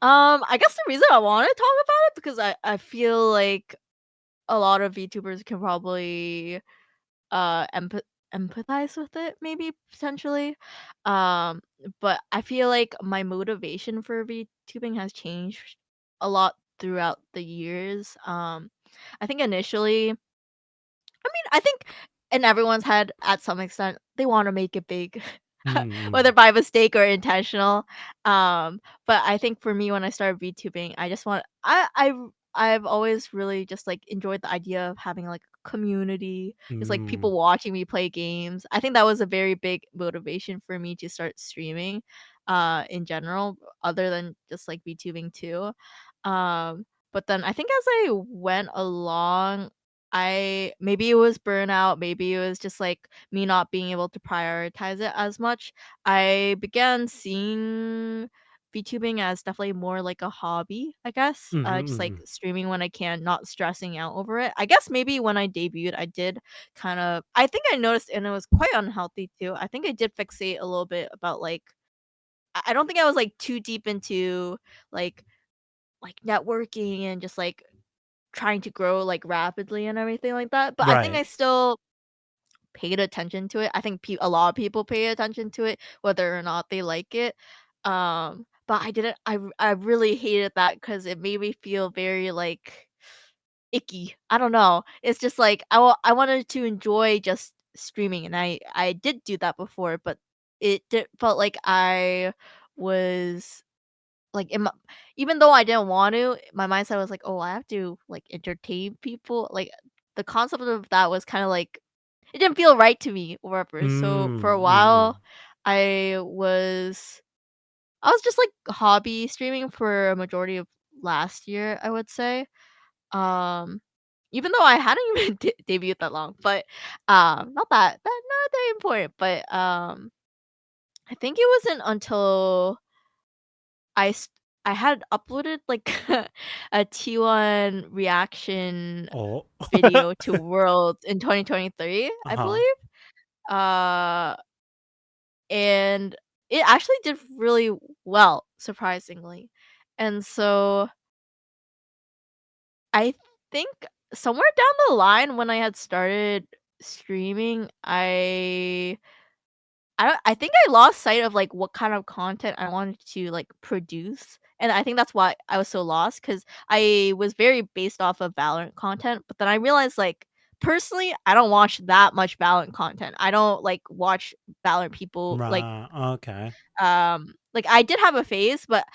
I guess the reason I want to talk about it because I feel like a lot of VTubers can probably empathize with it, maybe potentially. Um, but I feel like my motivation for VTubing has changed a lot throughout the years. I think initially, I think in everyone's head at some extent, they wanna make it big, whether Mm, by mistake or intentional. But I think for me, when I started VTubing, I just want I've always really just, like, enjoyed the idea of having, like, a community, just, like, mm, people watching me play games. I think that was a very big motivation for me to start streaming, in general, other than just, like, VTubing too. But then I think as I went along, I maybe it was burnout, maybe it was just, like, me not being able to prioritize it as much. I began seeing VTubing as definitely more like a hobby, I guess, mhm, just, like, mhm, streaming when I can, not stressing out over it. I guess maybe when I debuted, I did I think I noticed and it was quite unhealthy too. I think I did fixate a little bit about, like I don't think I was, like, too deep into, like like networking and just like trying to grow like rapidly and everything like that. But I think Right. I still paid attention to it. I think a lot of people pay attention to it, whether or not they like it. But I didn't. I really hated that because it made me feel very like icky. I don't know. It's just like I wanted to enjoy just streaming, and I did do that before, but felt like I was like in my, even though I didn't want to, my mindset was like, oh, I have to like entertain people. Like the concept of that was kind of like it didn't feel right to me or whatever. So for a while, Mm-hmm. I was I was just like hobby streaming for a majority of last year, I would say. Um, Even though I hadn't even debuted that long, but not that important. But I think it wasn't until I s- I had uploaded like a T1 reaction Oh. video to Worlds in 2023, I Uh-huh. believe. Uh, and it actually did really well, surprisingly. And so I think somewhere down the line when I had started streaming, I think I lost sight of, like, what kind of content I wanted to, like, produce, and I think that's why I was so lost because I was very based off of Valorant content, but then I realized, like, personally, I don't watch that much Valorant content. I don't, like, watch Valorant people, Right. Okay. like, I did have a phase, but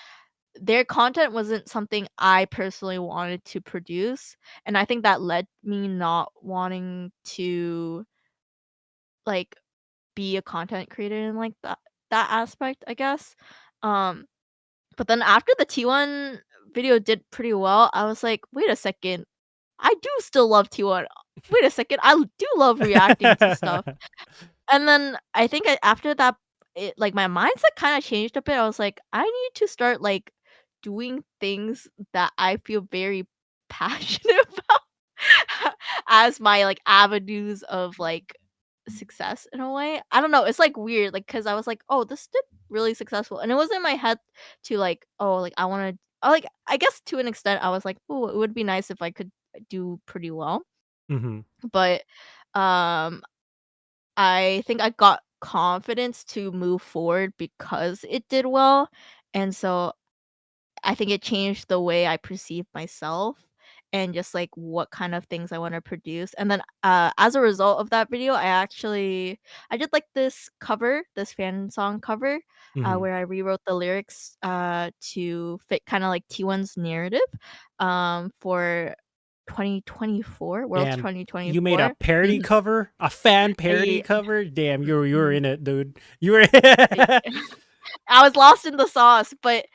their content wasn't something I personally wanted to produce, and I think that led me not wanting to, like, be a content creator in, like, that aspect, I guess. Um, but then after the T1 video did pretty well, I was like, "Wait a second, I do still love T1. Wait a second, I do love reacting to stuff." And then I think after that, like, my mindset kinda changed a bit. I was like, "I need to start, like, doing things that I feel very passionate about as my, like, avenues of, like, success in a way." I don't know, it's, like, weird, like, cause I was like, "Oh, this did really successful," and it was in my head to, like, "Oh, like, I wanna" like, I guess to an extent, I was like, "Oh, it would be nice if I could do pretty well." Mhm. But, um I think I got confidence to move forward because it did well, and so I think it changed the way I perceive myself and just, like, what kind of things I wanna produce, and then, as a result of that video, I did, like, this fan song cover, Mhm. where I rewrote the lyrics, to fit kinda like T1's narrative, for 2024, Worlds Damn, you made a 2024. parody Mhm. cover? A fan parody I cover? Damn, you were Mhm. in it, dude. You were I I was lost in the sauce, but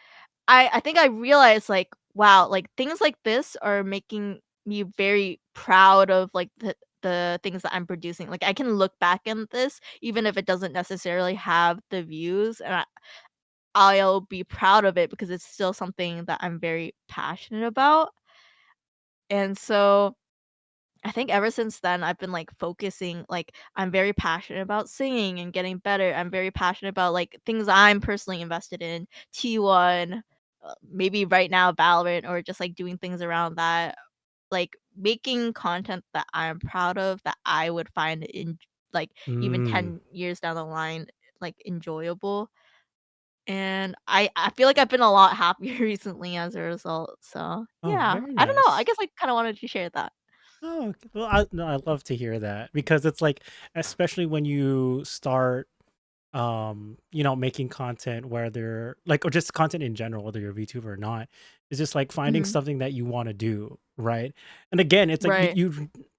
I think I realized, like, wow, like, things like this are making me very proud of, like, the things that I'm producing. Like, I can look back in this, even if it doesn't necessarily have the views, and I'll be proud of it because it's still something that I'm very passionate about, and so I think ever since then, I've been, like, focusing like, I'm very passionate about singing and getting better. I'm very passionate about, like, things I'm personally invested in, T1, maybe right now Valorant or just, like, doing things around that, like, making content that I'm proud of that I would find like, even Mm. 10 years down the line, like, enjoyable, and I feel like I've been a lot happier recently as a result, so, Oh, yeah. very I don't know, I nice. guess I kinda wanted to share that. Oh, okay. Well, I no, I love to hear that because it's like, especially when you start making content where they're like, or just content in general, whether you're a VTuber or not, is just like finding Mhm. something that you want to do, right? And again, it's like Right.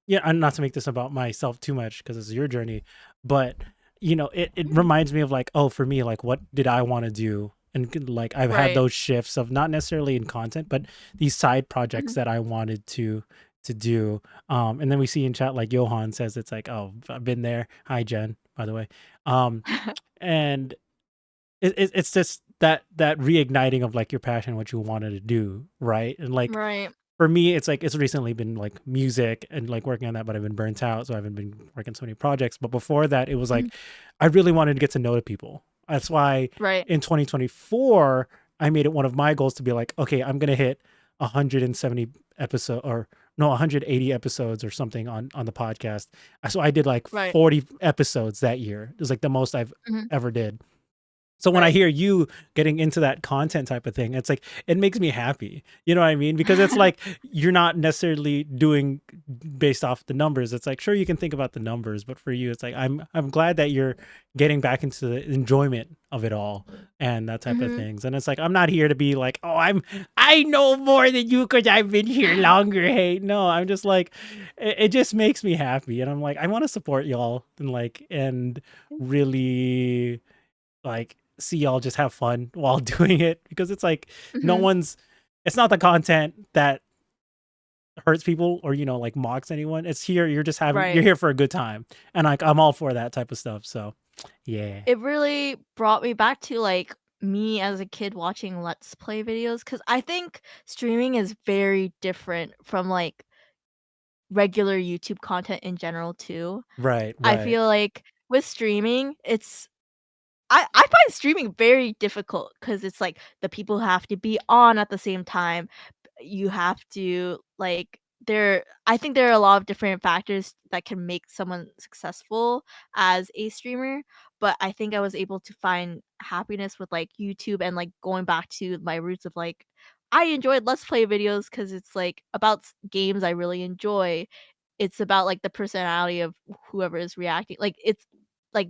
yeah, and not to make this about myself too much because it's your journey, but it Mhm. reminds me of like, oh, for me, like, what did I want to do? And like, I've had Right. those shifts of not necessarily in content, but these side projects Mhm. that I wanted to do. And then we see in chat like Johan says it's like, oh, I've been there. Hi, Jen, by the way. Um, and it's just that reigniting of like your passion, what you wanted to do, right? And like Right. for me, it's like it's recently been like music and like working on that, but I've been burnt out, so I haven't been working so many projects. But before that, it was Mhm. like I really wanted to get to know the people. That's why Right. in 2024 I made it one of my goals to be like, okay, I'm gonna hit. 170 episode or no 180 episodes or something on the podcast. So I did like Right. 40 episodes that year. It was like the most I've Mhm. ever did. So when I Right. hear you getting into that content type of thing, it's like it makes me happy. You know what I mean? Because it's like you're not necessarily doing based off the numbers. It's like sure you can think about the numbers, but for you it's like I'm glad that you're getting back into the enjoyment of it all and that type of Mhm. things. And it's like I'm not here to be like, "Oh, I know more than you cuz I've been here longer." Hey, no, I'm just like it just makes me happy and I'm like I want to support y'all and really like see y'all just have fun while doing it because it's like no Mhm. one's it's not the content that hurts people or like mocks anyone. It's here you're just having you're Right. here for a good time. And like I'm all for that type of stuff. So yeah. It really brought me back to, like, me as a kid watching Let's Play videos because I think streaming is very different from, like, regular YouTube content in general too. Right, I right. feel like with streaming, I find streaming very difficult because it's like the people have to be on at the same time. You have to like I think there are a lot of different factors that can make someone successful as a streamer, but I think I was able to find happiness with like YouTube and like going back to my roots of like I enjoyed Let's Play videos because it's like about games I really enjoy. It's about like the personality of whoever is reacting. Like it's like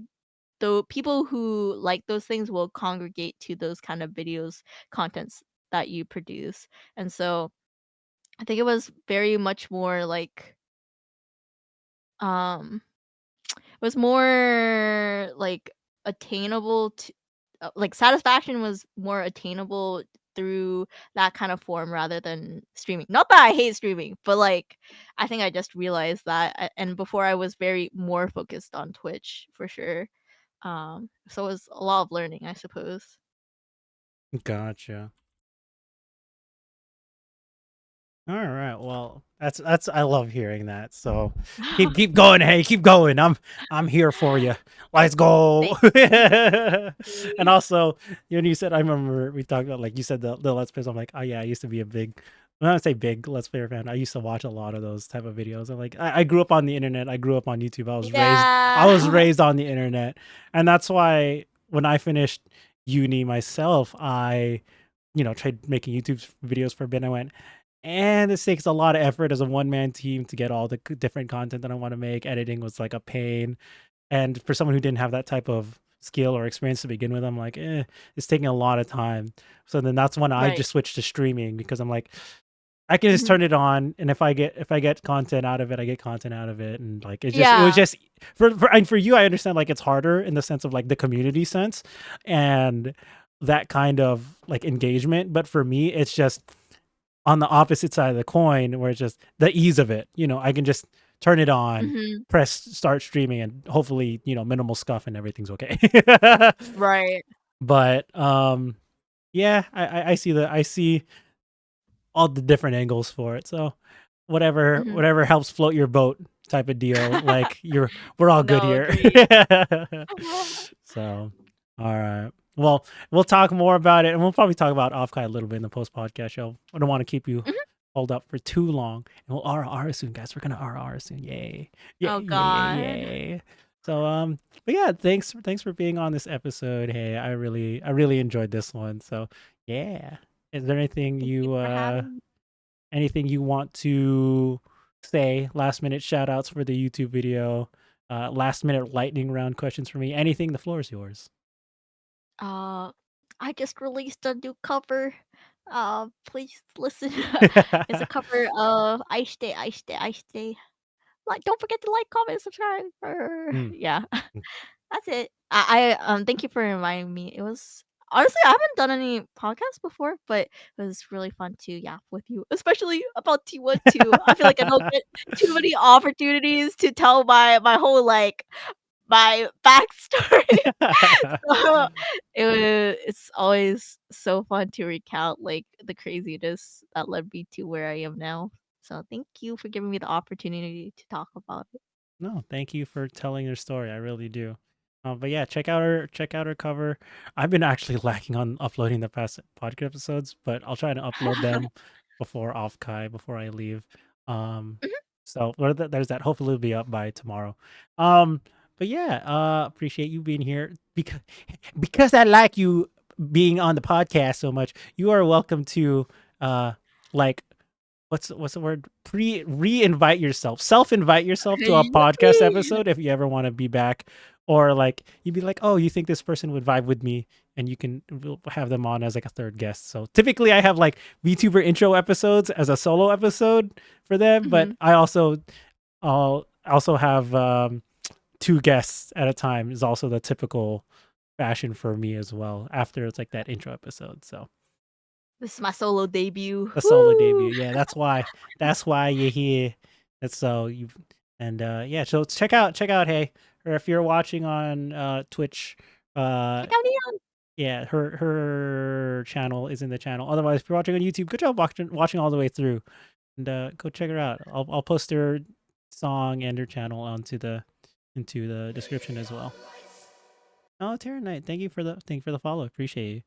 the people who like those things will congregate to those kind of videos, contents that you produce. And so I think it was very much more like um it was more like attainable to like satisfaction was more attainable through that kind of form rather than streaming. Not that I hate streaming, but like I think I just realized that and before I was very more focused on Twitch for sure. So it was a lot of learning, I suppose. Gotcha. All right. Well, that's I love hearing that. So keep going, hey, keep going. I'm here for you. Let's go. Thank And you. also, when you said I remember we talked about like you said the Let's Plays. I'm like, oh yeah, I used to be a big when I say big Let's Player fan, I used to watch a lot of those type of videos. I'm like I grew up on the internet. I grew up on YouTube. I was Yeah. raised on the internet. And that's why when I finished uni myself, I tried making YouTube videos for a bit. I went, and this takes a lot of effort as a one man team to get all the different content that I want to make. Editing was like a pain. And for someone who didn't have that type of skill or experience to begin with, I'm like, it's taking a lot of time. So then that's when I Right. just switched to streaming because I'm like, I can just Mhm. turn it on, and if I get content out of it, I get content out of it, and like it was Yeah. just and for you, I understand like it's harder in the sense of like the community sense, and that kind of like engagement. But for me, it's just on the opposite side of the coin where it's just the ease of it. I can just turn it on, Mhm. press start streaming, and hopefully, minimal scuff and everything's okay. Right. But yeah, I see I see all the different angles for it. So whatever Mhm. whatever helps float your boat type of deal. Like we're all good No, here. agreed. So all right. Well, we'll talk more about it, and we'll probably talk about Offkai a little bit in the post podcast show. I don't want to keep you Mhm. hold up for too long, and we'll RR soon, guys. We're gonna RR soon. Yay! Yay! Oh Yay! Yay! god. Yay! So but yeah, thanks for being on this episode. Hey, I really enjoyed this one. So yeah, is there Thank you for having me. anything you want to say? Last minute shout outs for the YouTube video. Last minute lightning round questions for me. Anything, the floor is yours. Uh, I just released a new cover. Please listen. It's a cover of Ice Day, Ice Day, Ice Day. Like, don't forget to like, comment, subscribe. Mm. Yeah. That's it. Thank you for reminding me. It was honestly I haven't done any podcasts before, but it was really fun to yap with you, especially about T1 too. I feel like I don't get too many opportunities to tell my whole like my backstory. So it's always so fun to recount like the craziness that led me to where I am now. So thank you for giving me the opportunity to talk about it. No, thank you for telling your story. I really do. But yeah, check out her cover. I've been actually lacking on uploading the past podcast episodes, but I'll try to upload them before off Kai before I leave. Um, Mhm. so there's that. Hopefully, it'll be up by tomorrow. Um, but yeah, appreciate you being here because I like you being on the podcast so much. You are welcome to like what's the word? Re-invite yourself, self-invite yourself to a podcast Yay! episode if you ever want to be back, or like you'd be like, oh, you think this person would vibe with me, and we'll have them on as like a third guest. So typically, I have like VTuber intro episodes as a solo episode for them, but Mhm. I'll also have two guests at a time is also the typical fashion for me as well. After it's like that intro episode, so This is my solo debut. the solo debut. Woo! Yeah, that's why you're here. That's so you and yeah, so check out Hey, or if you're watching on Twitch, uh Check out Neon. yeah, her channel is in the channel. Otherwise, if you're watching on YouTube, good job watching all the way through. And go check her out. I'll post her song and her channel into the description as well. Oh, Terra Knight, thank you for the follow. Appreciate you.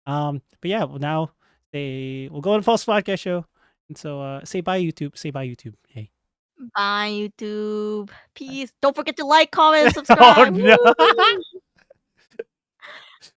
But yeah, well now we'll go on False Podcast Show. And so say bye YouTube. Say bye YouTube. Hey. Bye, YouTube. Peace. Don't forget to like, comment, Oh subscribe. no. Woo!